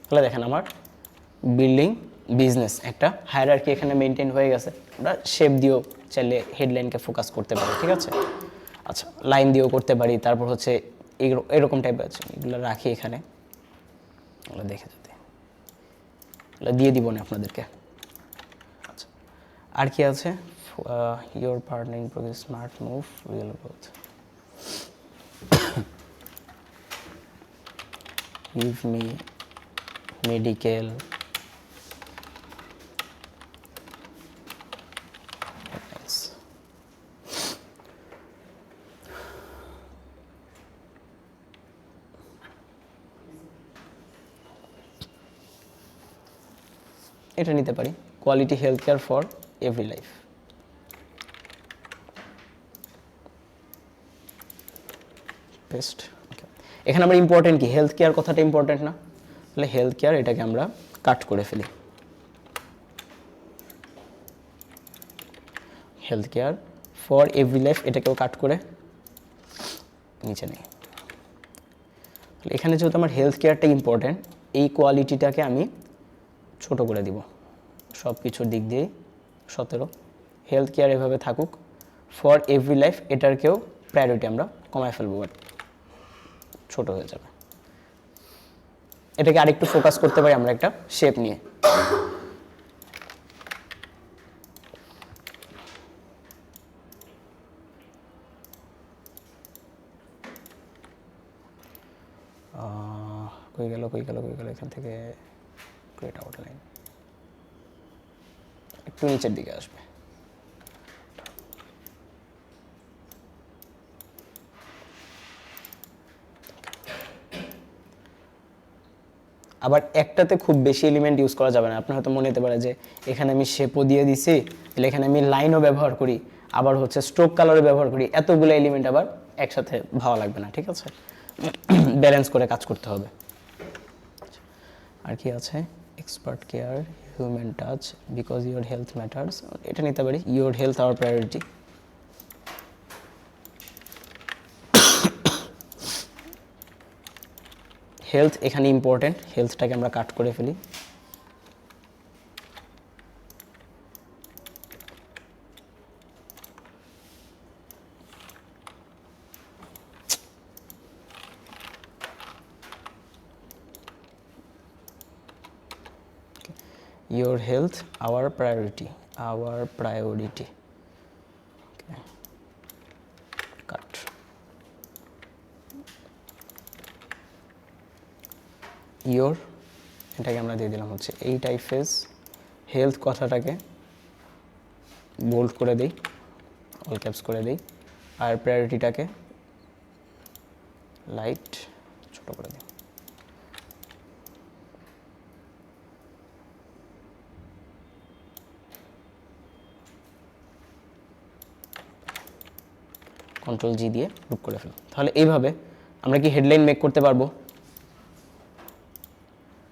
তাহলে দেখেন আমার বিল্ডিং বিজনেস একটা হায়ারার্কি এখানে মেনটেন হয়ে গেছে। আমরা শেপ দিয়েও চাইলে হেডলাইনকে ফোকাস করতে পারি, ঠিক আছে। আচ্ছা, লাইন দিয়েও করতে পারি, তারপর হচ্ছে এরকম টাইপের আছে, এগুলো রাখি এখানে, এগুলো দেখে যেতে, এগুলো দিয়ে দিব না আপনাদেরকে। আচ্ছা, আর কি আছে, your partner in progress, smart move, real growth, give me medical, এটা নিতে পারি, quality health care for every life. Paste. Okay, এখানে আমরা ইম্পর্টেন্ট কি, হেলথ কেয়ার কথাটা ইম্পর্টেন্ট না, তাহলে হেলথ কেয়ার এটাকে আমরা কাট করে ফেলি। Health care for every life এটাকেও কাট করে নিচে নেই। তাহলে এখানে যেহেতু আমার হেলথ কেয়ারটা ইম্পর্টেন্ট, এই কোয়ালিটিটাকে আমি ছোট করে দিব সব কিছুর দিক দিয়েই। 17, হেলথ কেয়ার এভাবে থাকুক, ফর এভরি লাইফ এটারকেও প্রায়োরিটি আমরা কমায় ফেলবো, বাট ছোট হয়ে যাবে। এটাকে আরেকটু ফোকাস করতে পারি আমরা একটা শেপ নিয়ে। কই গেল এখান থেকে ক্রিয়েট আউটলাইন একটু নিচের দিকে আসবে। আবার একটাতে খুব বেশি এলিমেন্ট ইউজ করা যাবে না। আপনার হয়তো মনে হতে পারে যে এখানে আমি শেপও দিয়ে দিছি, তাহলে এখানে আমি লাইনও ব্যবহার করি, আবার হচ্ছে স্ট্রোক কালারও ব্যবহার করি, এতগুলো এলিমেন্ট আবার একসাথে ভালো লাগবে না, ঠিক আছে। ব্যালেন্স করে কাজ করতে হবে। আর কি আছে, expert care, human touch, because your health matters, এটা নিতে পারি, your health hour priority. Health এখানে ইম্পর্টেন্ট, হেলথটাকে আমরা কাট করে ফেলি। Your health our priority, okay. Cut. Your এটাকে আমরা দিয়ে দিলাম হচ্ছে 8 I face হেলথ কথাটাকে বোল্ড করে দিই, অল ক্যাপস করে দিই, আর প্রায়োরিটিটাকে লাইট ছোট করে দিই। কন্ট্রোল জি দিয়ে গ্রুপ করে ফেলো। তাহলে এইভাবে আমরা কি হেডলাইন মেক করতে পারবো?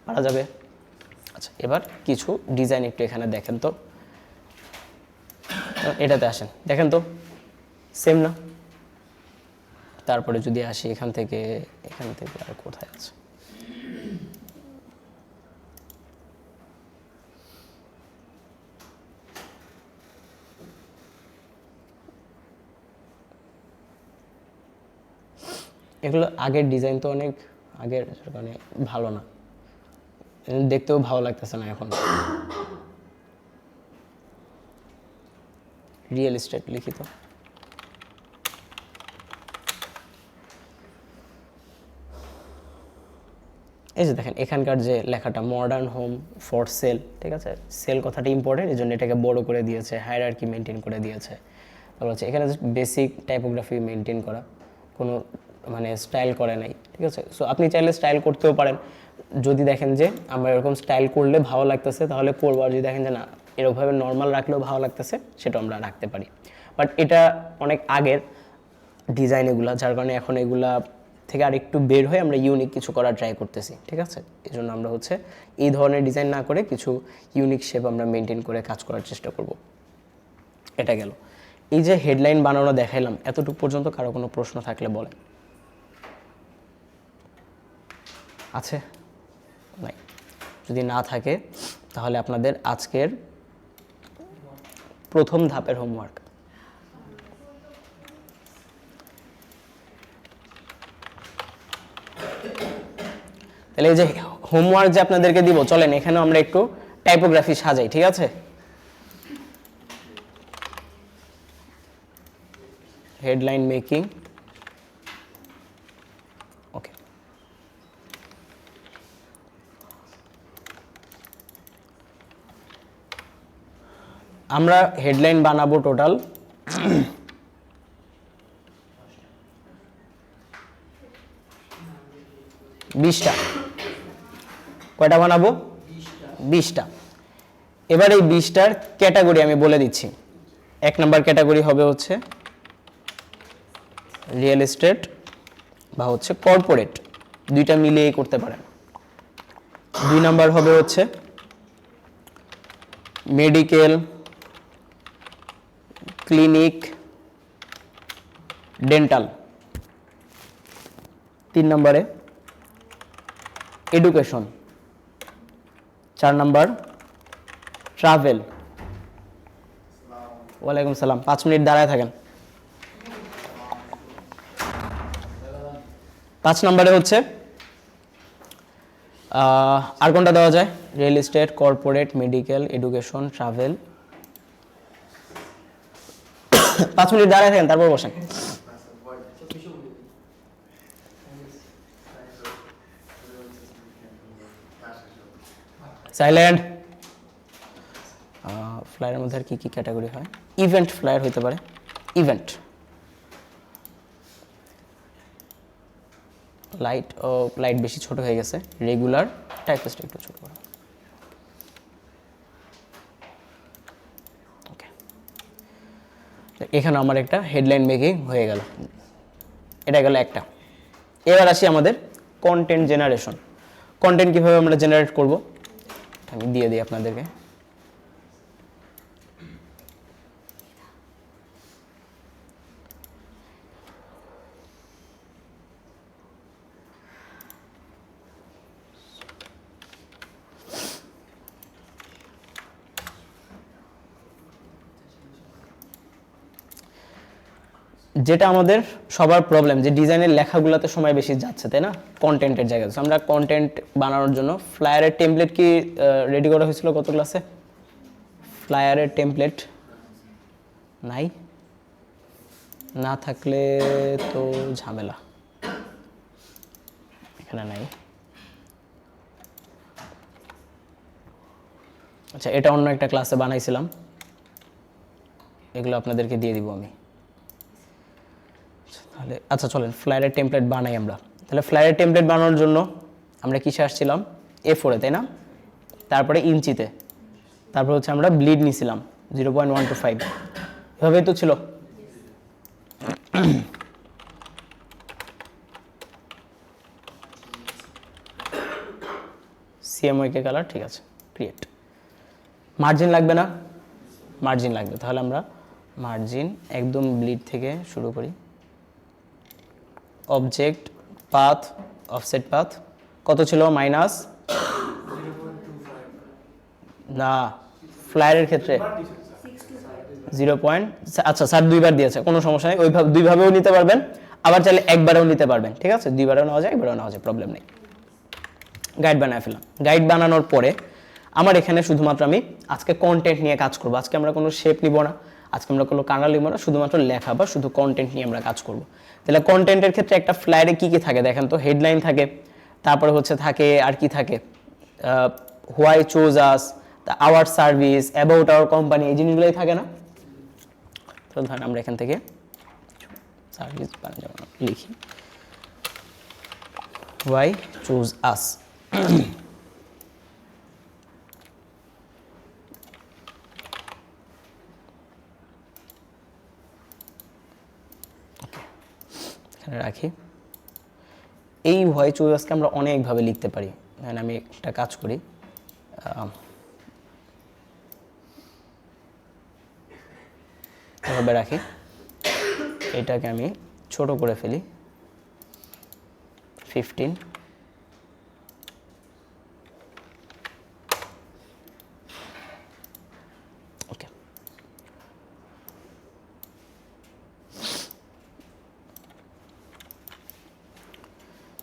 পারা যাবে। আচ্ছা, এবার কিছু ডিজাইন একটু এখানে দেখেন তো, এটাতে আসেন, দেখেন তো সেম না? তারপরে যদি আসি এখান থেকে আর কোথায় আছে, এগুলো আগের ডিজাইন তো অনেক আগের, মানে ভালো না, দেখতেও ভালো লাগতেছে না এখন। রিয়েল এস্টেট লিখিত, এই যে দেখেন এখানকার যে লেখাটা মডার্ন হোম ফর সেল, ঠিক আছে, সেল কথাটা ইম্পর্টেন্ট, এই জন্য এটাকে বড় করে দিয়েছে, হায়ারার্কি মেনটেন করে দিয়েছে। তাহলে হচ্ছে এখানে বেসিক টাইপোগ্রাফি মেনটেন করা, কোনো মানে স্টাইল করে নাই, ঠিক আছে। সো আপনি চাইলে স্টাইল করতেও পারেন, যদি দেখেন যে আমরা এরকম স্টাইল করলে ভালো লাগতেছে তাহলে করবো, আর যদি দেখেন যে না এরকমভাবে নর্মাল রাখলেও ভালো লাগতেছে সেটা আমরা রাখতে পারি। বাট এটা অনেক আগের ডিজাইন এগুলা, যার কারণে এখন এগুলা থেকে আর একটু বের হয়ে আমরা ইউনিক কিছু করার ট্রাই করতেছি, ঠিক আছে। এই জন্য আমরা হচ্ছে এই ধরনের ডিজাইন না করে কিছু ইউনিক শেপ আমরা মেনটেন করে কাজ করার চেষ্টা করব। এটা গেল। এই যে হেডলাইন বানানো দেখাইলাম, এতটুকু পর্যন্ত কারো কোনো প্রশ্ন থাকলে বলেন। আছে? নাই। যদি না থাকে তাহলে আপনাদের আজকের প্রথম ধাপের হোমওয়ার্ক, তাহলে এই যে হোমওয়ার্ক যে আপনাদেরকে দিব, চলেন এখানে আমরা একটু টাইপোগ্রাফি সাজাই, ঠিক আছে। হেডলাইন মেকিং, ওকে। আমরা হেডলাইন বানাবো টোটাল 20টা। কয়টা বানাবো? 20টা। এবার এই 20টার ক্যাটাগরি আমি বলে দিচ্ছি। 1 নাম্বার ক্যাটাগরি হবে হচ্ছে রিয়েল এস্টেট বা হচ্ছে কর্পোরেট, দুইটা মিলিয়েই করতে পারেন। 2 নাম্বার হবে হচ্ছে মেডিকেল, ক্লিনিক, ডেন্টাল। 3 নম্বরে এডুকেশন। 4 number travel. ওয়ালাইকুম সালাম। 5 মিনিট দাঁড়ায় থাকেন। 5 নম্বরে হচ্ছে আর কোনটা দেওয়া যায়? Real estate, corporate, medical, education, travel. 5 minute দাঁড়ায় থাকেন, তারপর বসেন। সাইলেন্ট। ফ্লায়ারের মধ্যে আর কি কি ক্যাটাগরি হয়? ইভেন্ট ফ্লায়ার হইতে পারে, ইভেন্ট। লাইট বেশি ছোট হয়ে গেছে। রেগুলার, টাইপেস্ট একটু ছোট করো। ওকে, এখানে আমার একটা হেডলাইন মেকিং হয়ে গেল, এটা গেল একটা। এবার আসি আমাদের কন্টেন্ট জেনারেশন। কন্টেন্ট কিভাবে আমরা জেনারেট করব আমি দিয়ে দিই আপনাদেরকে। যেটা আমাদের সবার প্রবলেম, যে ডিজাইনের লেখাগুলোতে সময় বেশি যাচ্ছে, তাই না, কন্টেন্টের জায়গায়। আমরা কন্টেন্ট বানানোর জন্য ফ্লায়ারের টেমপ্লেট কি রেডি করা হয়েছিল গত ক্লাসে? ফ্লায়ারের টেমপ্লেট নাই? না থাকলে তো ঝামেলা, এখানে নাই। আচ্ছা, এটা অন্য একটা ক্লাসে বানাইছিলাম, এগুলো আপনাদেরকে দিয়ে দিব আমি। তাহলে আচ্ছা চলেন ফ্লায়ারের টেমপ্লেট বানাই আমরা। তাহলে ফ্লায়ারের টেমপ্লেট বানানোর জন্য আমরা কিসে আসছিলাম? A4-এ, তাই না? তারপরে ইঞ্চিতে, তারপর হচ্ছে আমরা ব্লিড নিছিলাম 0.125, এভাবেই তো ছিল। CMYK কালার, ঠিক আছে, ক্রিয়েট। মার্জিন লাগবে না? মার্জিন লাগবে। তাহলে আমরা মার্জিন একদম ব্লিড থেকে শুরু করি। অবজেক্ট পাথ, অফসেট পাথ কত ছিল? মাইনাস, না ফ্লায়ারের ক্ষেত্রে 0. আচ্ছা স্যার দুইবার দিয়েছে, কোনো সমস্যা নেই, ওইভাবে দুইভাবেও নিতে পারবেন, আবার চাইলে একবারেও নিতে পারবেন, ঠিক আছে? দুইবারেও নেওয়া যায়, একবারেও নেওয়া যায়, প্রবলেম নেই। গাইড বানায় ফেললাম। গাইড বানানোর পরে আমার এখানে শুধুমাত্র আমি আজকে কন্টেন্ট নিয়ে কাজ করব। আজকে আমরা কোনো শেপ নিব না, আজকে আমরা কোনো কানাল নিব না, শুধুমাত্র লেখা বা শুধু কন্টেন্ট নিয়ে আমরা কাজ করব। তাহলে কন্টেন্টের ক্ষেত্রে একটা ফ্লায়ারে কি কি থাকে দেখেন তো? হেডলাইন থাকে, তারপরে হচ্ছে থাকে আর কি থাকে, why choose us, our service, about our company, এই জিনিসগুলোই থাকে না? তো ধরেন আমরা এখান থেকে সার্ভিস লিখি, হোয়াই চুজ আস। এখানে রাখি। এই হোয়াই চুজ আসকে আমরা অনেকভাবে লিখতে পারি। ধরেন আমি একটা কাজ করি, এভাবে রাখি, এটাকে আমি ছোট করে ফেলি 15, ওকে।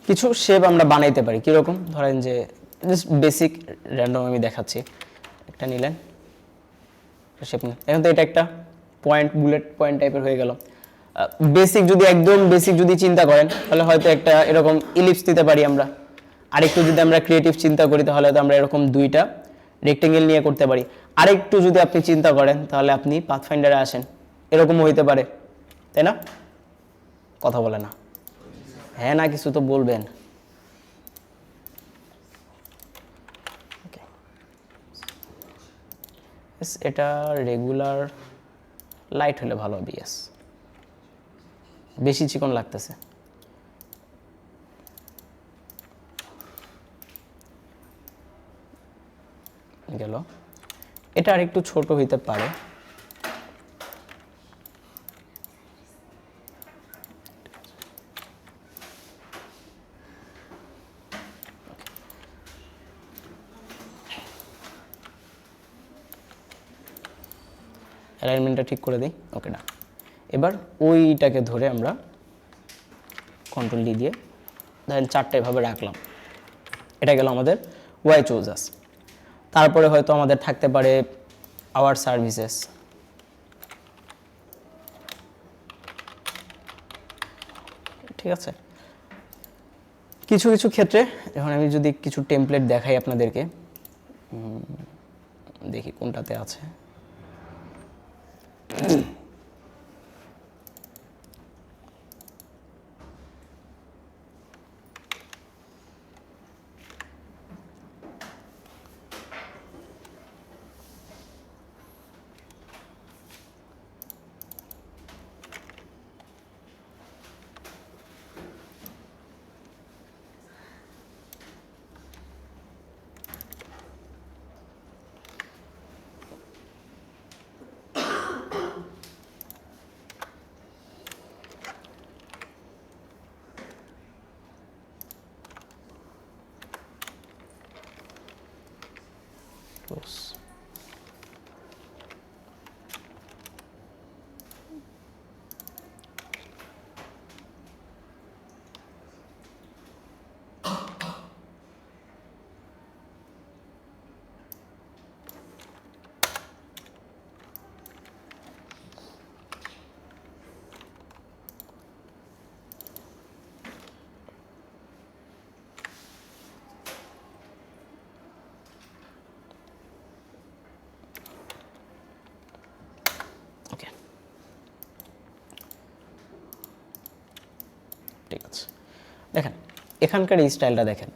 কিছু শেপ আমরা বানাইতে পারি, কীরকম? ধরেন যে জাস্ট বেসিক র্যান্ডম আমি দেখাচ্ছি, একটা নিলেন শেপ, এখন তো এটা একটা পয়েন্ট, বুলেট পয়েন্ট টাইপের হয়ে গেল। বেসিক যদি একদম বেসিক যদি চিন্তা করেন তাহলে হয়তো একটা এরকম ইলিপস দিতে পারি আমরা। আরেকটু যদি আমরা ক্রিয়েটিভ চিন্তা করি তাহলে তো আমরা এরকম দুইটা রেক্টেঙ্গেল নিয়ে করতে পারি। আরেকটু যদি আপনি চিন্তা করেন তাহলে আপনি পাথফাইন্ডারে আসেন, এরকমও হইতে পারে, তাই না? কথা বলে না, হ্যাঁ না কিছু তো বলবেন। এটা রেগুলার লাইট হলে ভালো হবে, ইয়েস, বেশি চিকন লাগতেছে। গেল, এটা আর একটু ছোট হইতে পারে। অ্যালাইনমেন্টটা ঠিক করে দিই, ওকে না। এবার ওইটাকে ধরে আমরা কন্ট্রোল ডি দিয়ে ধরেন চারটে এভাবে রাখলাম, এটা গেল আমাদের ওয়াই চুজ আস। তারপরে হয়তো আমাদের থাকতে পারে আওয়ার সার্ভিসেস, ঠিক আছে? কিছু কিছু ক্ষেত্রে এখন আমি যদি কিছু টেমপ্লেট দেখাই আপনাদেরকে, দেখি কোনটাতে আছে। close. ঠিক আছে, দেখেন এখানকার এই স্টাইলটা দেখেন,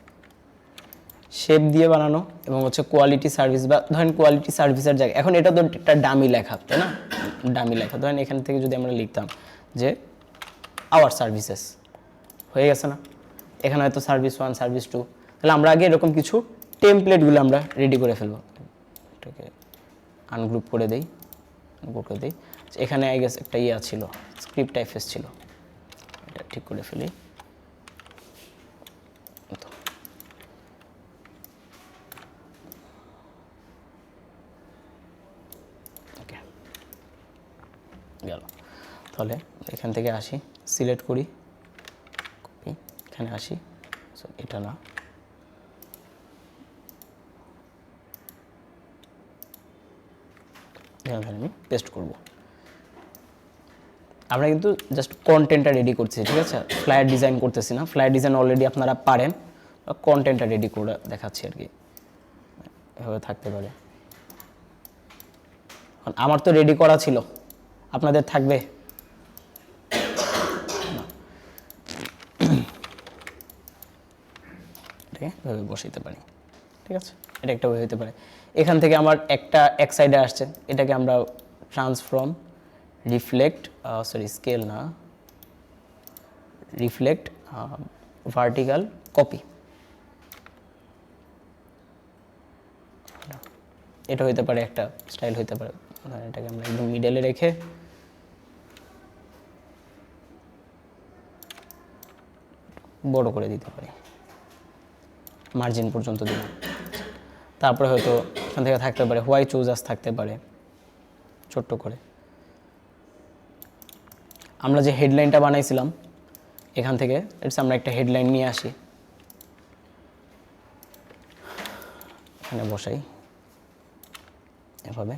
শেপ দিয়ে বানানো এবং হচ্ছে কোয়ালিটি সার্ভিস, বা ধরেন কোয়ালিটি সার্ভিসের জায়গায়, এখন এটা তো একটা ডামি লেখা, তাই না? ডামি লেখা, ধরেন এখান থেকে যদি আমরা লিখতাম যে আওয়ার সার্ভিসেস, হয়ে গেছে না? এখানে হয়তো সার্ভিস 1, সার্ভিস 2, তাহলে আমরা আগে এরকম কিছু টেমপ্লেটগুলো আমরা রেডি করে ফেলবো। এটাকে আনগ্রুপ করে দেই, এখানে আই গেস একটা ইয়া ছিল, স্ক্রিপ্ট টাইপেস ছিল, এটা ঠিক করে ফেলি। ওকে, গেল। তাহলে এখান থেকে আসি, সিলেক্ট করি, কপি, এখানে আসি, এটা না, এখানে আমি পেস্ট করব। আমরা কিন্তু জাস্ট কন্টেন্টটা রেডি করছি, ঠিক আছে? ফ্লায়ার ডিজাইন করতেছি না, ফ্লায়ার ডিজাইন অলরেডি আপনারা পারেন, কন্টেন্টটা রেডি করে দেখাচ্ছি আর কি, এভাবে থাকতে পারে। আমার তো রেডি করা ছিল, আপনাদের থাকবে? এভাবে বসাইতে পারি, ঠিক আছে? এটা একটা ওয়ে হতে পারে। এখান থেকে আমার একটা এক সাইডে আসছে, এটাকে আমরা ট্রান্সফর্ম, রিফ্লেক্ট, স্কেল না, রিফ্লেক্ট, ভার্টিক্যাল, কপি, এটা হইতে পারে একটা স্টাইল হইতে পারে। এটাকে আমরা একদম মিডলে রেখে বড় করে দিতে পারি, মার্জিন পর্যন্ত দিব। তারপরে হয়তো এখান থেকে থাকতে পারে হোয়াই চুজাস, থাকতে পারে ছোট্ট করে। আমরা যে হেডলাইনটা বানাইছিলাম এখান থেকে, আমরা একটা হেডলাইন নিয়ে আসি, এখানে বসাই এভাবে।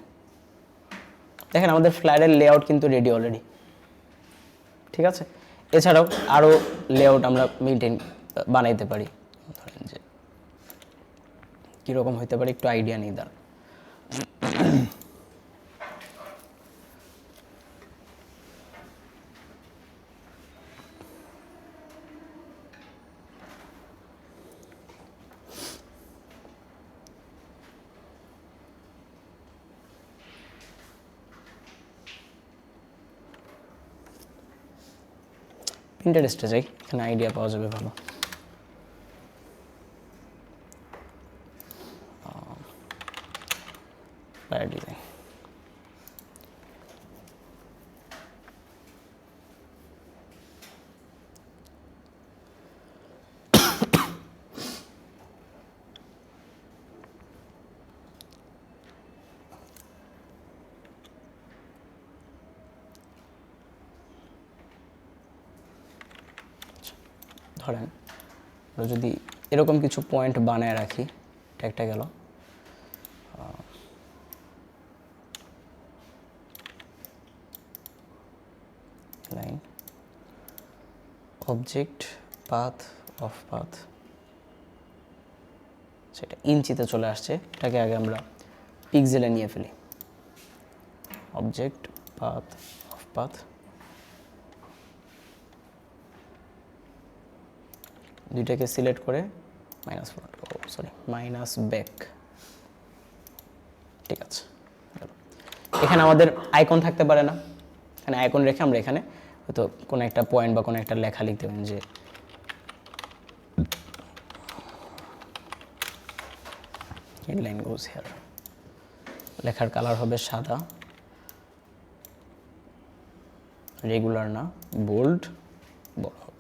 দেখেন আমাদের ফ্লায়ারের লেআউট কিন্তু রেডি অলরেডি, ঠিক আছে? এছাড়াও আরও লেআউট আমরা বানাইতে পারি, ধরেন যে কীরকম হইতে পারে একটু আইডিয়া নিই দাঁড়ান। পিন্টারেস্টে যাই, এখানে আইডিয়া পাওয়া যাবে ভালো। ডিজাইন, ধরেন আমরা যদি এরকম কিছু পয়েন্ট বানায় রাখি, এটা একটা গেল, line, object, path, of path, সেটা ইঞ্চিতে চলে আসছে, এটাকে আগে আমরা পিক্সেলে নিয়ে ফেলি, অবজেক্ট, পাথ, অফ পাথ, দুইটাকে সিলেক্ট করে মাইনাস ফ্রন্ট, মাইনাস ব্যাক, ঠিক আছে? এখানে আমাদের আইকন থাকতে পারে না, এখানে আইকন রেখে আমরা এখানে হয়তো কোনো একটা পয়েন্ট বা কোনো একটা লেখা লিখতে পারেন, যে হেডলাইন গোজ হেয়ার, লেখার কালার হবে সাদা, রেগুলার না, বোল্ড, বড় হবে।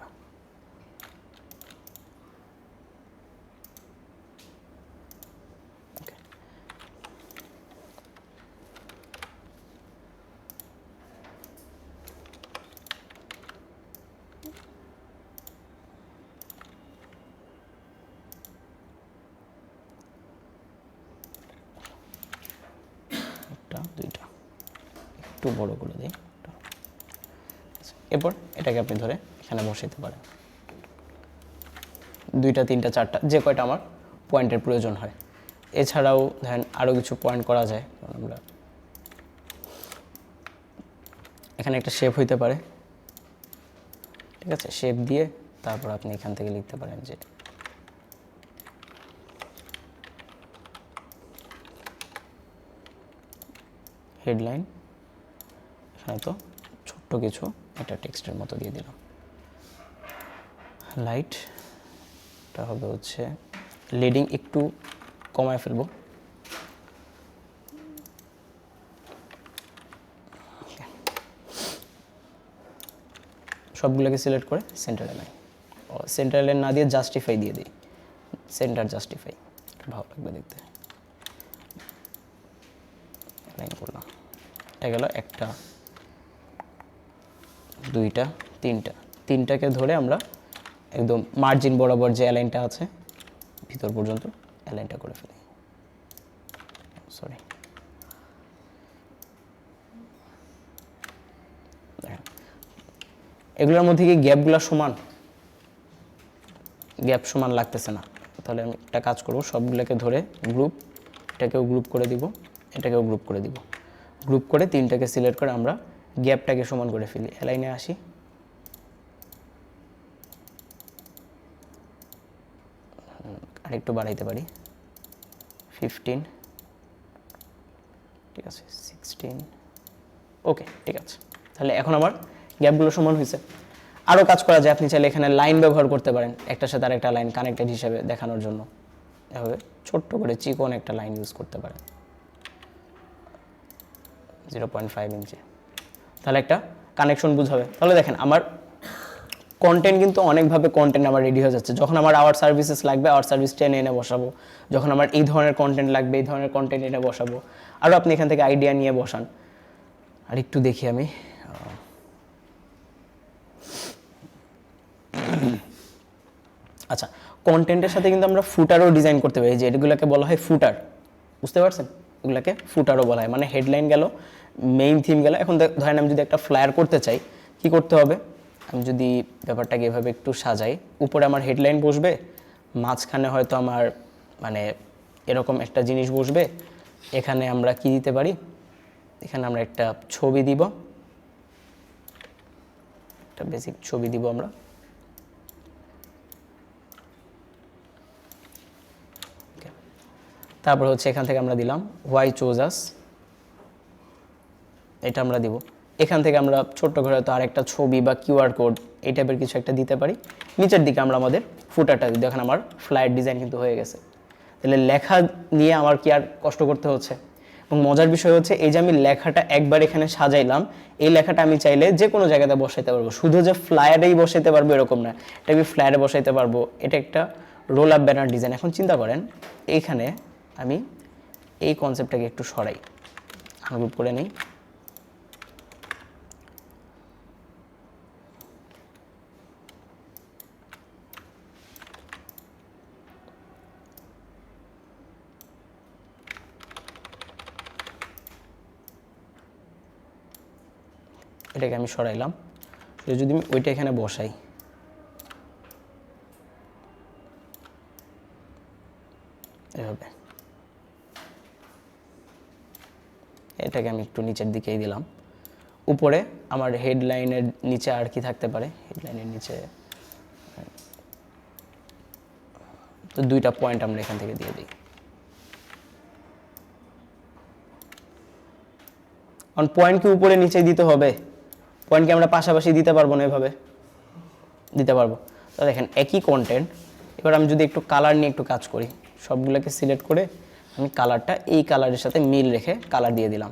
দুইটা একটু বড় করে দিই, এরপর এটাকে আপনি ধরে এখানে বসাইতে পারেন, দুইটা, তিনটা, চারটা, যে কয়টা আমার পয়েন্টের প্রয়োজন হয়। এছাড়াও ধরেন আরও কিছু পয়েন্ট করা যায়, আমরা এখানে একটা শেপ হইতে পারে, ঠিক আছে? শেপ দিয়ে তারপর আপনি এখান থেকে লিখতে পারেন যে হেডলাইন, এখানে তো ছোট্ট কিছু একটা টেক্সটের মতো দিয়ে দিলাম। লাইটটা হবে হচ্ছে লিডিং একটু কমায় ফেলবো। সবগুলোকে সিলেক্ট করে সেন্টার লাইন, সেন্টার লাইন না দিয়ে জাস্টিফাই দিয়ে দিই, সেন্টার জাস্টিফাই, ভালো লাগবে দেখতে। লাইন করলাম, এটা গেল একটা, দুইটা, তিনটাকে ধরে আমরা একদম মার্জিন বরাবর যে অ্যালাইনটা আছে ভিতর পর্যন্ত অ্যালাইনটা করে ফেলি। সরি, এগুলোর মধ্যে কি গ্যাপগুলো সমান? গ্যাপ সমান লাগতেছে না, তাহলে আমি একটা কাজ করব, সবগুলোকে ধরে গ্রুপ, এটাকেও গ্রুপ করে দিব, এটাকেও গ্রুপ করে দিব। গ্রুপ করে তিনটাকে সিলেক্ট করে আমরা গ্যাপটাকে সমান করে ফেলি। অ্যালাইনে আসি, আরেকটু বাড়াইতে পারি, 15, ঠিক আছে, 16, ওকে, ঠিক আছে। তাহলে এখন আমার গ্যাপগুলো সমান হয়েছে। আরও কাজ করা যায়, আপনি চাইলে এখানে লাইন ব্যবহার করতে পারেন, একটার সাথে আরেকটা লাইন কানেক্টেড হিসেবে দেখানোর জন্য। এভাবে ছোট্ট করে চিকন একটা লাইন ইউজ করতে পারেন, 0.5 ইঞ্চি, তাহলে একটা কানেকশন বুঝাবে। তাহলে দেখেন আমার কন্টেন্ট কিন্তু অনেকভাবে কন্টেন্ট আমার রেডি হয়ে যাচ্ছে। যখন আমার আওয়ার সার্ভিসেস লাগবে, আওয়ার সার্ভিস টেনে এনে বসাবো। যখন আমার এই ধরনের কন্টেন্ট লাগবে, এই ধরনের কন্টেন্ট এনে বসাবো। আরও আপনি এখান থেকে আইডিয়া নিয়ে বসান। আর একটু দেখি আমি, আচ্ছা, কন্টেন্টের সাথে কিন্তু আমরা ফুটারও ডিজাইন করতে পারি, যে এগুলোকে বলা হয় ফুটার, বুঝতে পারছেন? এগুলোকে ফুটারও বলা হয়। মানে হেডলাইন গেল, মেইন থিম গেল। এখন ধরেন আমি যদি একটা ফ্লায়ার করতে চাই, কি করতে হবে? আমি যদি ব্যাপারটাকে এভাবে একটু সাজাই, উপরে আমার হেডলাইন বসবে, মাঝখানে হয়তো আমার মানে এরকম একটা জিনিস বসবে। এখানে আমরা কি দিতে পারি? এখানে আমরা একটা ছবি দিব, একটা বেসিক ছবি দিব আমরা। তারপর হচ্ছে এখান থেকে আমরা দিলাম হোয়াই চোজ আস, এটা আমরা দিব। এখান থেকে আমরা ছোট্ট করে হয়তো আরেকটা ছবি বা কিউআর কোড এই টাইপের কিছু একটা দিতে পারি। নিচের দিকে আমরা আমাদের ফুটারটা দিই। দেখেন আমার ফ্লায়ার ডিজাইন কিন্তু হয়ে গেছে। তাহলে লেখা নিয়ে আমার কি আর কষ্ট করতে হচ্ছে? এবং মজার বিষয় হচ্ছে, এই যে আমি লেখাটা একবার এখানে সাজাইলাম, এই লেখাটা আমি চাইলে যে কোনো জায়গাতে বসাইতে পারবো। শুধু যে ফ্লায়ারেই বসাইতে পারবো এরকম না, এটা আমি ফ্লায়ারে বসাইতে পারবো। এটা একটা রোল আপ ব্যানার ডিজাইন। এখন চিন্তা করেন, এইখানে আমি এই কনসেপ্টটাকে একটু সরাই, আনগ্রুপ করে নেই। এটাকে আমি সরাইলাম। যদি আমি ওইটা এখানে বসাই, এভাবে, এটাকে আমি একটু নিচের দিকেই দিলাম। উপরে আমার হেডলাইনের নিচে আর কি থাকতে পারে? হেডলাইনের নিচে তো দুইটা পয়েন্ট আমরা এখান থেকে দিয়ে দিই। কারণ পয়েন্ট কি উপরে নিচে দিতে হবে? পয়েন্টকে আমরা পাশাপাশি দিতে পারবো না, এভাবে দিতে পারবো। তো দেখেন একই কন্টেন্ট, এবার আমি যদি একটু কালার নিয়ে একটু কাজ করি, সবগুলোকে সিলেক্ট করে আমি কালারটা এই কালারের সাথে মিল রেখে কালার দিয়ে দিলাম।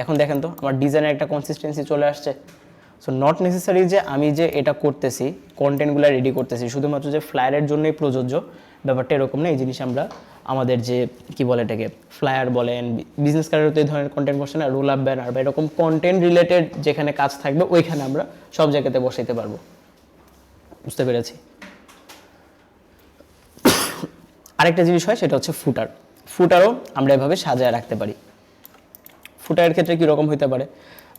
এখন দেখেন তো আমার ডিজাইনের একটা কনসিস্টেন্সি চলে আসছে। সো নট নেসেসারি যে আমি যে এটা করতেছি, কন্টেন্টগুলো রেডি করতেছি শুধুমাত্র যে ফ্লায়ারের জন্যই প্রযোজ্য, ব্যাপারটা এরকম না। এই জিনিস আমরা আমাদের যে কি বলে এটাকে, ফ্লায়ার বলেন, বিজনেস কার্ডের তো এই ধরনের কন্টেন্ট বসে না, রোল আপ ব্যানার বা এরকম কন্টেন্ট রিলেটেড যেখানে কাজ থাকবে ওইখানে আমরা সব জায়গাতে বসাইতে পারবো। বুঝতে পেরেছি? আরেকটা জিনিস হয়, সেটা হচ্ছে ফুটার। ফুটারও আমরা এভাবে সাজায় রাখতে পারি। ফুটারের ক্ষেত্রে কীরকম হইতে পারে?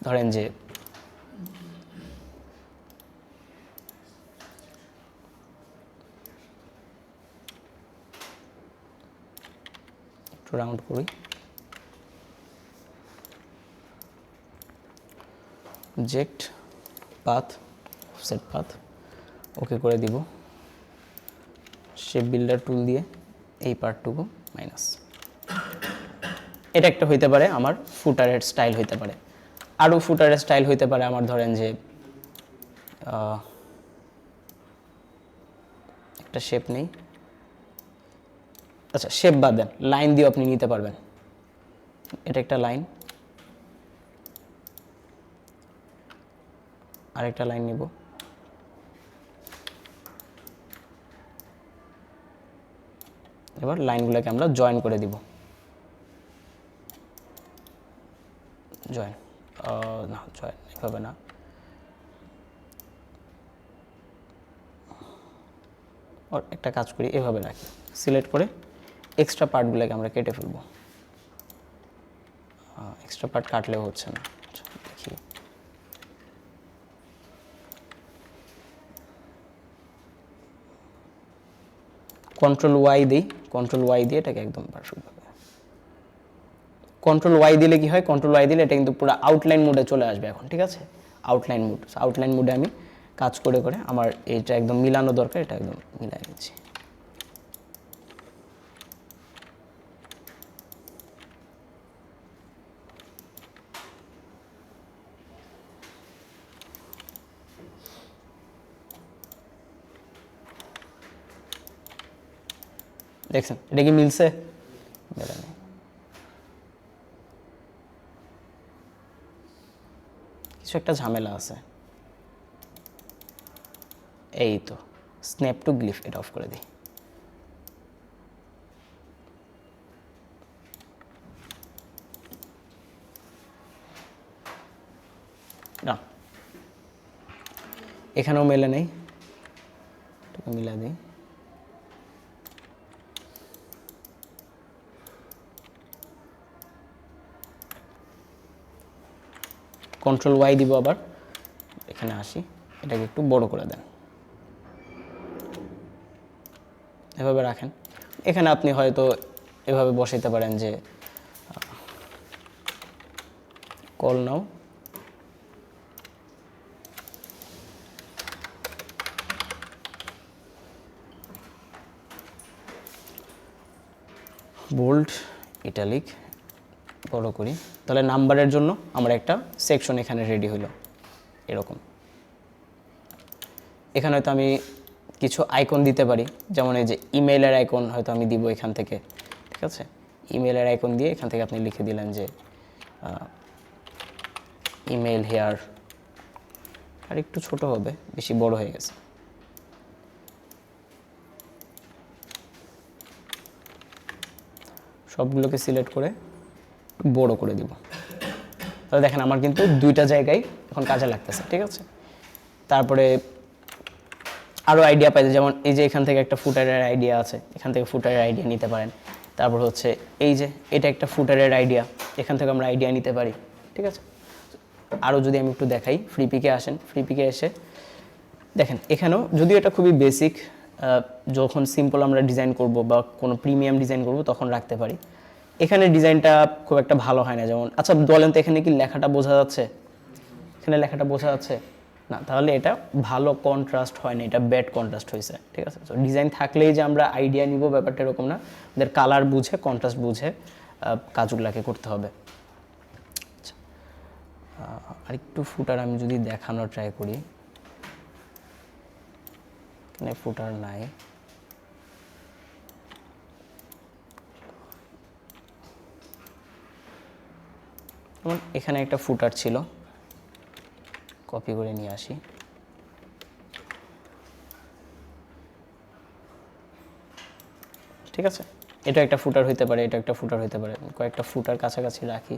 ধরেন যে একটু রাউন্ড করি, জেক্ট পাথ, অফসেট পাথ ওকে করে দিব। শেপ বিল্ডার টুল দিয়ে এই পার্টটুকু মাইনাস। এটা একটা হইতে পারে আমার ফুটারের স্টাইল হইতে পারে। আরও ফুটারের স্টাইল হইতে পারে আমার, ধরেন যে একটা শেপ নেই, আচ্ছা শেপ বাদ দেন, লাইন দিয়ে আপনি নিতে পারবেন। এটা একটা লাইন, আরেকটা লাইন নিব, এবার লাইনগুলোকে আমরা জয়েন করে দিব। জয়েন না, জয়েন এভাবে না, একটা কাজ করি, এভাবে রাখি, সিলেক্ট করে এক্সট্রা পার্টগুলোকে আমরা কেটে ফেলবো। এক্সট্রা পার্ট কাটলেও হচ্ছে না, দেখি কন্ট্রোল ওয়াই দিই, কন্ট্রোল ওয়াই দিয়ে এটাকে একদম পারফেক্টভাবে, কন্ট্রোল ওয়াই দিলে কি হয়, কন্ট্রোল ওয়াই দিলে এটা কিন্তু পুরো আউটলাইন মোডে চলে আসবে এখন, ঠিক আছে? আউটলাইন মোড, আউটলাইন মোডে আমি কাজ করে করে আমার এইটা একদম মিলানো দরকার, এটা একদম মিলাই নিচ্ছি। দেখছেন এটা কি মিলছে? মেলে নেই। কিছু একটা ঝামেলা আছে, এই তো স্ন্যাপ টু গ্লিফ, এটা অফ করে দিই। না এখানেও মেলে নেই, এটাকে মিলা দিই। কন্ট্রোল ওয়াই দিব, আবার এখানে আসি, এটাকে একটু বড় করে দেন, এভাবে রাখেন। এখানে আপনি হয়তো এভাবে বসাইতে পারেন যে কল নাও, বোল্ড ইটালিক বড় করি, তাহলে নাম্বারের জন্য আমরা একটা সেকশন এখানে রেডি হলো এরকম। এখানে হয়তো আমি কিছু আইকন দিতে পারি, যেমন এই যে ইমেইলের আইকন হয়তো আমি দিব এখান থেকে, ঠিক আছে? ইমেইলের আইকন দিয়ে এখান থেকে আপনি লিখে দিলেন যে ইমেইল হেয়ার, আর একটু ছোট হবে, বেশি বড় হয়ে গেছে। সবগুলোকে সিলেক্ট করে বড় করে দিব, তাহলে দেখেন আমার কিন্তু দুইটা জায়গায় এখন কাজে লাগতেছে, ঠিক আছে? তারপরে আরও আইডিয়া পাইছে, যেমন এই যে এখান থেকে একটা ফুটারের আইডিয়া আছে, এখান থেকে ফুটারের আইডিয়া নিতে পারেন। তারপর হচ্ছে এই যে এটা একটা ফুটারের আইডিয়া, এখান থেকে আমরা আইডিয়া নিতে পারি, ঠিক আছে? আরও যদি আমি একটু দেখাই, ফ্রি পিকে আসেন, ফ্রি পিকে এসে দেখেন এখানেও যদিও এটা খুবই বেসিক, যখন সিম্পল আমরা ডিজাইন করব বা কোনো প্রিমিয়াম ডিজাইন করব তখন রাখতে পারি। এখানে ডিজাইনটা খুব একটা ভালো হয় না, যেমন আচ্ছা বলেন তো এখানে কি লেখাটা বোঝা যাচ্ছে? এখানে লেখাটা বোঝা যাচ্ছে না, তাহলে এটা ভালো কন্ট্রাস্ট হয় না, এটা ব্যাড কন্ট্রাস্ট হয়েছে, ঠিক আছে? তো ডিজাইন থাকলেই যে আমরা আইডিয়া নিব ব্যাপারটা এরকম না, ওদের কালার বুঝে কন্ট্রাস্ট বুঝে কাজগুলোকে করতে হবে। আচ্ছা আরেকটু ফুটার আমি যদি দেখানোর ট্রাই করি, এখানে ফুটার নাই, এখানে একটা ফুটার ছিল, কপি করে নিয়ে আসি। ঠিক আছে, এটা একটা ফুটার হইতে পারে, এটা একটা ফুটার হইতে পারে, কয়েকটা ফুটার কাছাকাছি রাখি।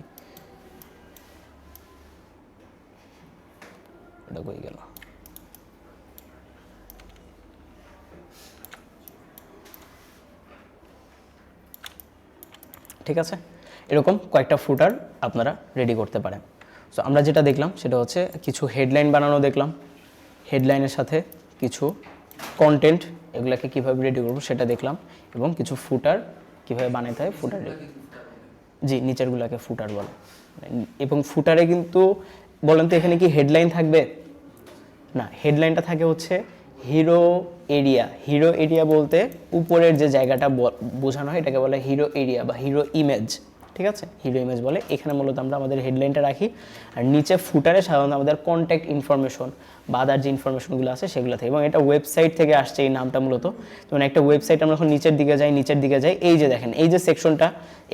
এটা কই গেল? ঠিক আছে, এরকম কয়েকটা ফুটার আপনারা রেডি করতে পারেন। সো আমরা যেটা দেখলাম সেটা হচ্ছে কিছু হেডলাইন বানানো দেখলাম, হেডলাইনের সাথে কিছু কন্টেন্ট, এগুলাকে কীভাবে রেডি করবো সেটা দেখলাম, এবং কিছু ফুটার কীভাবে বানাতে হয়, ফুটার জি নিচেরগুলোকে ফুটার বলে। এবং ফুটারে কিন্তু বলেন তো এখানে কি হেডলাইন থাকবে? না, হেডলাইনটা থাকে হচ্ছে হিরো এরিয়া বলতে উপরের যে জায়গাটা বোঝানো হয় এটাকে বলে হিরো এরিয়া বা হিরো ইমেজ, ঠিক আছে, হিরো ইমেজ বলে। এখানে মূলত আমরা আমাদের হেডলাইনটা রাখি, আর নিচে ফুটারে সাধারণত আমাদের কন্ট্যাক্ট ইনফরমেশন বা আদার যে ইনফরমেশনগুলো আছে সেগুলো থাকে। এবং এটা ওয়েবসাইট থেকে আসছে এই নামটা মূলত। যেমন একটা ওয়েবসাইট আমরা যখন নিচের দিকে যাই, এই যে দেখেন এই যে সেকশনটা,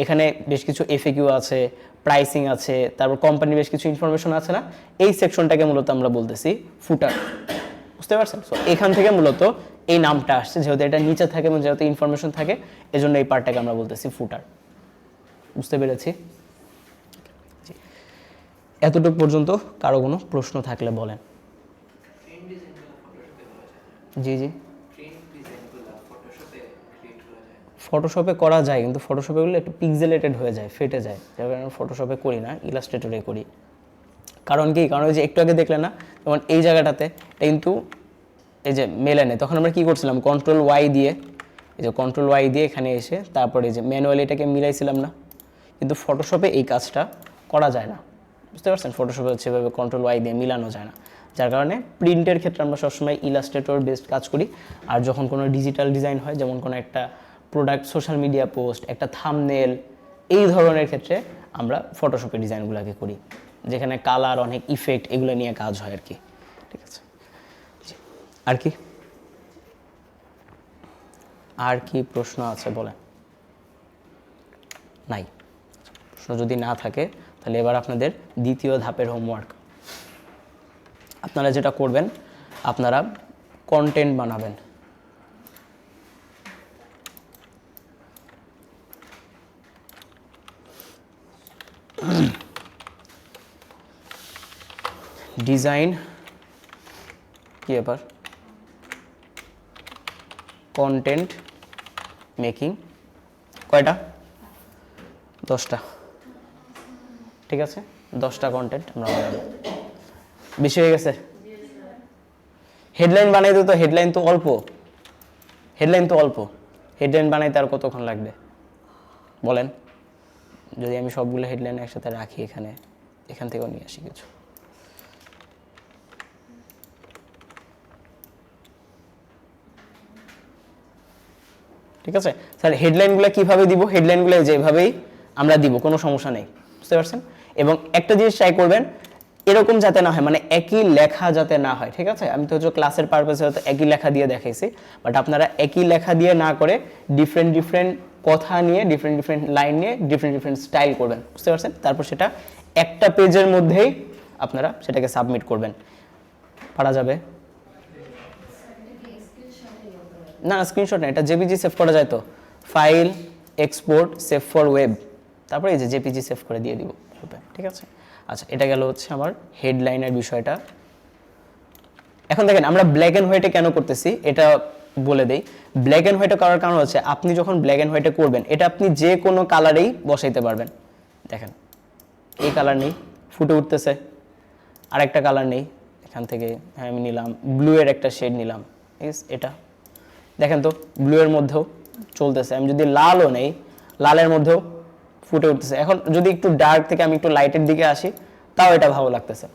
এখানে বেশ কিছু এফএকিউ আছে, প্রাইসিং আছে, তারপর কোম্পানির বেশ কিছু ইনফরমেশন আছে না, এই সেকশনটাকে মূলত আমরা বলতেছি ফুটার, বুঝতে পারছেন? সো এখান থেকে মূলত এই নামটা আসছে, যেহেতু এটা নিচে থাকে এবং যেহেতু ইনফরমেশন থাকে, এজন্য এই পার্টটাকে আমরা বলতেছি ফুটার। বুঝতে পেরেছি? এতটুকু পর্যন্ত কারো কোনো প্রশ্ন থাকলে বলেন। জি জি, ফটোশপে করা যায়, কিন্তু ফটোশপে গুলো একটু পিক্সেলেটেড হয়ে যায়, ফেটে যায়, যার কারণে ফটোশপে করি না, ইলাস্ট্রেটরে করি। কারণ কি? কারণ ওই যে একটু আগে দেখলে না, যেমন এই জায়গাটাতে কিন্তু এই যে মেলে নেই, তখন আমরা কি করছিলাম, কন্ট্রোল ওয়াই দিয়ে, এই যে কন্ট্রোল ওয়াই দিয়ে এখানে এসে তারপরে এই যে ম্যানুয়ালি এটাকে মিলাইছিলাম না, কিন্তু ফটোশপে এই কাজটা করা যায় না, বুঝতে পারছেন? ফটোশপে হচ্ছে এভাবে কন্ট্রোল ওয়াই দিয়ে মিলানো যায় না, যার কারণে প্রিন্টের ক্ষেত্রে আমরা সবসময় ইলাস্ট্রেটর বেসড কাজ করি। আর যখন কোনো ডিজিটাল ডিজাইন হয়, যেমন কোনো একটা প্রোডাক্ট, সোশ্যাল মিডিয়া পোস্ট, একটা থাম্বনেল, এই ধরনের ক্ষেত্রে আমরা ফটোশপে ডিজাইনগুলোকে করি, যেখানে কালার, অনেক ইফেক্ট, এগুলো নিয়ে কাজ হয় আর কি, ঠিক আছে? আর কি আর কি প্রশ্ন আছে বলেন? নাই? প্রশ্ন যদি না থাকে তাহলে এবার আপনাদের দ্বিতীয় ধাপের হোমওয়ার্ক। আপনারা যেটা করবেন, আপনারা কন্টেন্ট বানাবেন। ডিজাইন কি ব্যাপার? কন্টেন্ট মেকিং কয়টা? 10টা, ঠিক আছে? 10টা কন্টেন্ট আমরা বানাবো। বেশি হয়ে গেছে? হেডলাইন বানাইতে তো হেডলাইন তো অল্প, হেডলাইন বানাইতে আর কতক্ষণ লাগবে বলেন? যদি আমি সবগুলো হেডলাইন একসাথে রাখি, এখান থেকেও নিয়ে আসি কিছু। ঠিক আছে স্যার, হেডলাইনগুলো কিভাবে দিব? হেডলাইনগুলো যেভাবেই আমরা দিব, কোনো সমস্যা নেই, বুঝতে পারছেন? এবং একটা জিনিস ট্রাই করবেন, এরকম যাতে না হয়, মানে একই লেখা যাতে না হয়, ঠিক আছে? আমি তো হচ্ছে ক্লাসের পারপাসে হয়তো একই লেখা দিয়ে দেখাইছি, বাট আপনারা একই লেখা দিয়ে না করে ডিফারেন্ট কথা নিয়ে, ডিফারেন্ট লাইন নিয়ে ডিফারেন্ট স্টাইল করবেন, বুঝতে পারছেন? তারপর সেটা একটা পেজের মধ্যেই আপনারা সেটাকে সাবমিট করবেন। পারা যাবে? না, স্ক্রিনশট না, এটা জেপিজি সেভ করা যায় তো, file, export, save for web, তারপরে এই যে জেপিজি সেভ করে দিয়ে দিব, ঠিক আছে? আচ্ছা, এটা গেল হচ্ছে আমার হেডলাইনের বিষয়টা। এখন দেখেন আমরা ব্ল্যাক অ্যান্ড হোয়াইটে কেন করতেছি এটা বলে দেই। ব্ল্যাক অ্যান্ড হোয়াইটে করার কারণ হচ্ছে, আপনি যখন ব্ল্যাক অ্যান্ড হোয়াইটে করবেন, এটা আপনি যে কোনো কালারেই বসাইতে পারবেন। দেখেন এই কালার নেই, ফুটে উঠতেছে, আরেকটা কালার নেই, এখান থেকে আমি নিলাম ব্লু এর একটা শেড নিলাম, ঠিক আছে? এটা দেখেন তো ব্লু এর মধ্যেও চলতেছে। আমি যদি লালও নেই, লালের মধ্যেও ফুটে উঠতেছে। এখন যদি একটু ডার্ক থেকে আমি একটু লাইটের দিকে আসি, তাও এটা ভালো লাগতেছে।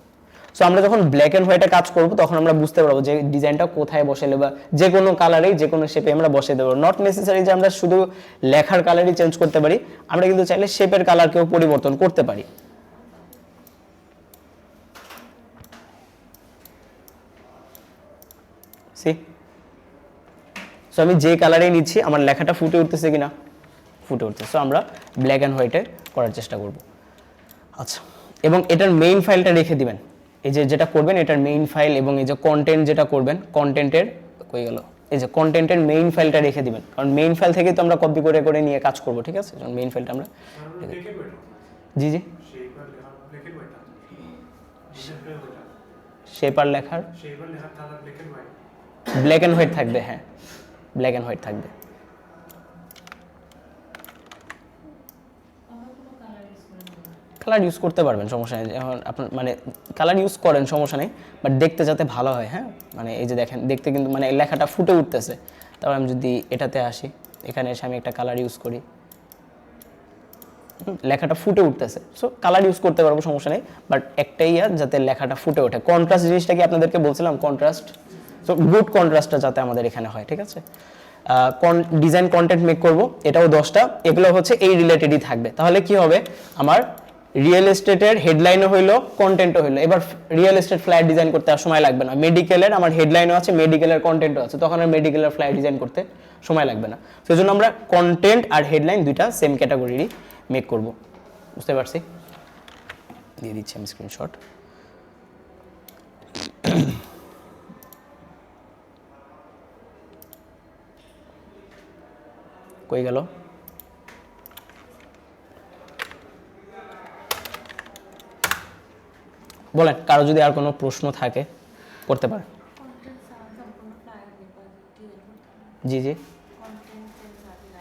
সো আমরা যখন ব্ল্যাক অ্যান্ড হোয়াইটে কাজ করব, তখন আমরা বুঝতে পারবো যে ডিজাইনটা কোথায় বসালে, বা যে কোনো কালারেই, যে কোনো শেপে আমরা বসাতে পারবো। নট নেসেসারি যে আমরা শুধু লেখার কালারই চেঞ্জ করতে পারি, আমরা কিন্তু চাইলে শেপের কালারকেও পরিবর্তন করতে পারি। সো আমি যে কালারেই নিচ্ছি, আমার লেখাটা ফুটে উঠতেছে কিনা? ফুটে উঠতেছে। সো আমরা ব্ল্যাক অ্যান্ড হোয়াইটে করার চেষ্টা করব। আচ্ছা, এবং এটার মেইন ফাইলটা রেখে দিবেন। এই যে যেটা করবেন, এটার মেইন ফাইল, এবং এই যে কন্টেন্ট যেটা করবেন, কন্টেন্টের কই গেল, এই যে কন্টেন্টের মেইন ফাইলটা রেখে দিবেন, কারণ মেইন ফাইল থেকেই তো আমরা কপি করে করে নিয়ে কাজ করব, ঠিক আছে? যখন মেইন ফাইলটা আমরা জি জি শেপার লেখার ব্ল্যাক অ্যান্ড হোয়াইট থাকবে, হ্যাঁ ব্ল্যাক অ্যান্ড হোয়াইট থাকবে। কালার ইউজ করতে পারবেন, সমস্যা নেই। এখন আপনার মানে কালার ইউজ করেন, সমস্যা নেই, বাট দেখতে যাতে ভালো হয়। হ্যাঁ, মানে এই যে দেখেন, দেখতে কিন্তু মানে লেখাটা ফুটে উঠতেছে। তারপর আমি যদি এটাতে আসি, এখানে এসে আমি একটা কালার ইউজ করি, লেখাটা ফুটে উঠতেছে। সো কালার ইউজ করতে পারবো, সমস্যা নেই, বাট একটাই যাতে লেখাটা ফুটে ওঠে। কন্ট্রাস্ট জিনিসটা কি আপনাদেরকে বলছিলাম? কন্ট্রাস্ট সো গুড কন্ট্রাস্টটা যাতে আমাদের এখানে হয়, ঠিক আছে। ডিজাইন কন্টেন্ট মেক করব, এটাও 10টা, এগুলো হচ্ছে এই রিলেটেডই থাকবে। তাহলে কি হবে, আমার রিয়েল এস্টেটের হেডলাইনও হইলো, কন্টেন্টও হইলো। এবার রিয়েল এস্টেট ফ্লায়ার ডিজাইন করতে আর সময় লাগবে না। মেডিকেলের আমার হেডলাইনও আছে, মেডিকেলের কন্টেন্টও আছে, তখন আর মেডিকেলের ফ্লায়ার ডিজাইন করতে সময় লাগবে না। সেই জন্য আমরা কন্টেন্ট আর হেডলাইন দুইটা সেম ক্যাটাগরিরই মেক করব। বুঝতে পারছি? দিয়ে দিচ্ছি আমি স্ক্রিনশট। কই গেল? বলেন, কারো যদি আর কোনো প্রশ্ন থাকে করতে পারেন। কন্টেন্ট স্যার সম্পূর্ণ ফ্লায়ার ডিজাইন জি জি, কন্টেন্ট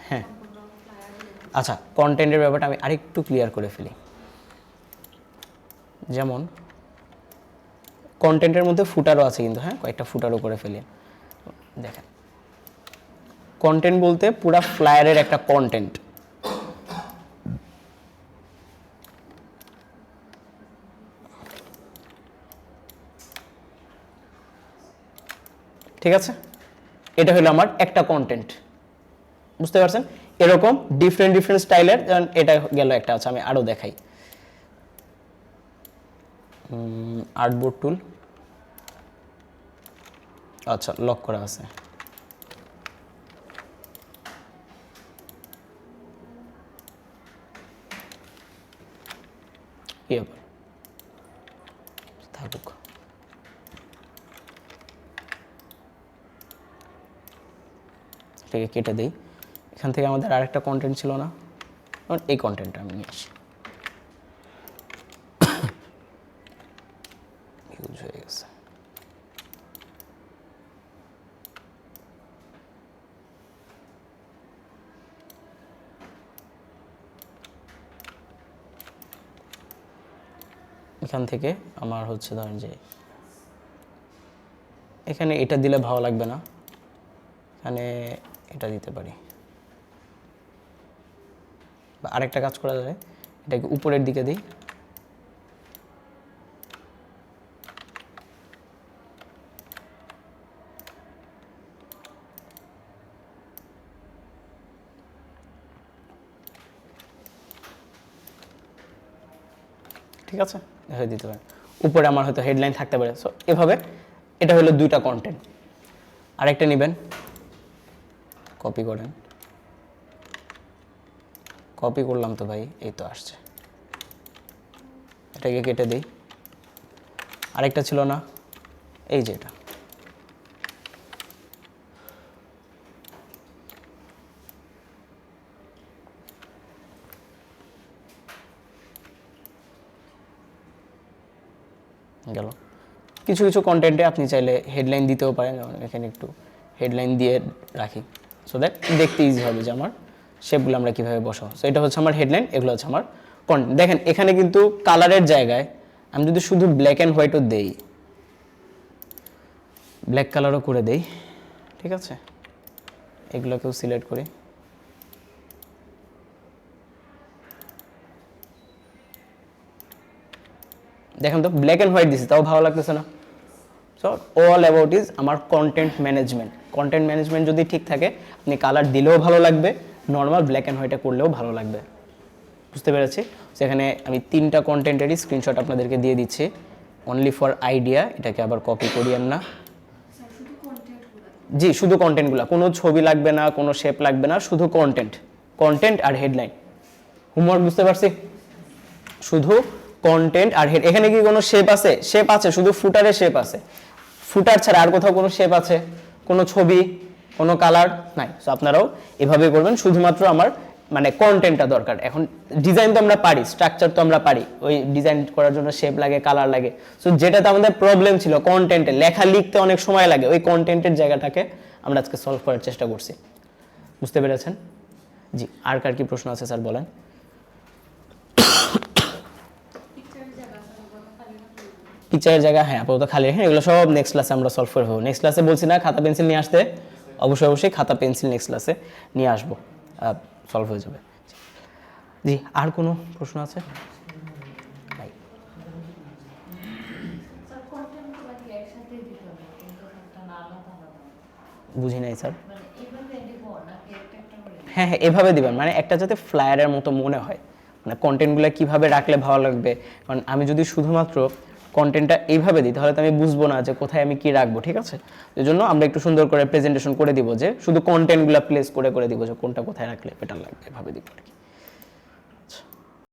হ্যাঁ। সম্পূর্ণ ফ্লায়ার আচ্ছা, কন্টেন্টের ব্যাপারটা আমি আরেকটু ক্লিয়ার করে ফেলি। যেমন কন্টেন্টের মধ্যে ফুটারও আছে কিন্তু, হ্যাঁ, কয়েকটা ফুটারও করে ফেলি। দেখেন, কন্টেন্ট বলতে পুরা ফ্লায়ারের একটা কন্টেন্ট। ঠিক আছে, এটা হলো আমার একটা কন্টেন্ট। বুঝতে পারছেন? এরকম ডিফারেন্ট ডিফারেন্ট স্টাইলের, এটা গেল একটা। আছে আমি আরো দেখাই। আর্টবোর্ড টুল, আচ্ছা লক করা আছে। কি ব্যাপার, থাকুক। এটাকে কেটে দেই। এখান থেকে আমাদের আরেকটা কন্টেন্ট ছিল না, এই কন্টেন্টটা আমি নিয়ে আসি। ইউজ হয়ে গেছে। এখান থেকে আমার হচ্ছে ধরেন যে এখানে এটা দিলে ভালো লাগবে না, এখানে এটা দিতে পারি। বা আরেকটা কাজ করা যায়, এটাকে উপরের দিকে দিই। ঠিক আছে, এভাবে দিতে পারেন। উপরে আমার হয়তো হেডলাইন থাকতে পারে। সো এভাবে এটা হলো দুইটা কন্টেন্ট। আরেকটা নেবেন, কপি করেন। কপি করলাম তো ভাই, এই তো আসছে। এটাকে কেটে দিই। আরেকটা ছিল না, এই যে এটা। গেল। কিছু কিছু কন্টেন্টে আপনি চাইলে হেডলাইন দিতেও পারেন, যেমন এখানে একটু হেডলাইন দিয়ে রাখি, সো দ্যাট দেখতে ইজি হবে যে আমার শেপগুলো আমরা কীভাবে বসাবো। সো এটা হচ্ছে আমার হেডলাইন, এগুলো হচ্ছে আমার কন্টেন্ট। দেখেন এখানে কিন্তু কালারের জায়গায় আমি যদি শুধু ব্ল্যাক অ্যান্ড হোয়াইটও দেই, ব্ল্যাক কালারও করে দেই, ঠিক আছে, এগুলোকেও সিলেক্ট করি। দেখেন তো ব্ল্যাক অ্যান্ড হোয়াইট দিছি, তাও ভালো লাগতেছে না। সো অল অ্যাবাউট ইজ আমার কন্টেন্ট ম্যানেজমেন্ট। কন্টেন্ট ম্যানেজমেন্ট যদি ঠিক থাকে, আপনি কালার দিলেও ভালো লাগবে, নর্মাল ব্ল্যাক অ্যান্ড হোয়াইটে করলেও ভালো লাগবে। বুঝতে পেরেছি? সেখানে আমি 3টা কন্টেন্টেরই স্ক্রিনশট আপনাদেরকে দিয়ে দিচ্ছি, অনলি ফর আইডিয়া। এটাকে আবার কপি করিয়েন না। জি, শুধু কন্টেন্টগুলো, কোনো ছবি লাগবে না, কোনো শেপ লাগবে না, শুধু কন্টেন্ট আর হেডলাইন। হোমওয়ার্ক বুঝতে পারছি? শুধু কন্টেন্ট আর হেড। এখানে কি কোনো শেপ আছে? শেপ আছে, শুধু ফুটারে শেপ আছে। ফুটার ছাড়া আর কোথাও কোনো শেপ আছে? কোনো ছবি, কোনো কালার নাই। সো আপনারাও এভাবে করবেন, শুধুমাত্র আমার মানে কন্টেন্টটা দরকার। এখন ডিজাইন তো আমরা পারি, স্ট্রাকচার তো আমরা পারি, ওই ডিজাইন করার জন্য শেপ লাগে, কালার লাগে। সো যেটাতে আমাদের প্রবলেম ছিল কন্টেন্টে, লেখা লিখতে অনেক সময় লাগে, ওই কন্টেন্টের জায়গাটাকে আমরা আজকে সলভ করার চেষ্টা করছি। বুঝতে পেরেছেন? জি, আর কার কি প্রশ্ন আছে স্যার বলেন। পিকচারের জায়গা, হ্যাঁ, আপাতত খালি রেখে এগুলো সব নেক্সট ক্লাসে আমরা সলভ করে হবো। নেক্সট ক্লাসে বলছি না খাতা পেন্সিল নিয়ে আসতে, অবশ্যই খাতা পেন্সিল নেক্সট ক্লাসে নিয়ে আসবো, সলভ হয়ে যাবে। জি, আর কোনো প্রশ্ন আছে? নাই। স্যার কন্টেন্টগুলো কি একসাথে দিতে হবে, কিন্তু একটা না আলাদা? বুঝি নাই স্যার। মানে এইভাবে দিব নাকি একটা একটা করে? হ্যাঁ হ্যাঁ, এভাবে দিবেন, মানে একটা যাতে ফ্লায়ারের মতো মনে হয়, মানে কন্টেন্টগুলো কিভাবে রাখলে ভালো লাগবে। কারণ আমি যদি শুধুমাত্র কন্টেন্টটা এইভাবে দিই তাহলে তো আমি বুঝবো না যে কোথায় আমি কি রাখবো, ঠিক আছে। এই জন্য আমরা একটু সুন্দর করে প্রেজেন্টেশন করে দিব, যে শুধু কন্টেন্টগুলো প্লেস করে দিব, যে কোনটা কোথায় রাখলে বেটার লাগবে, এভাবে দিব আর কি।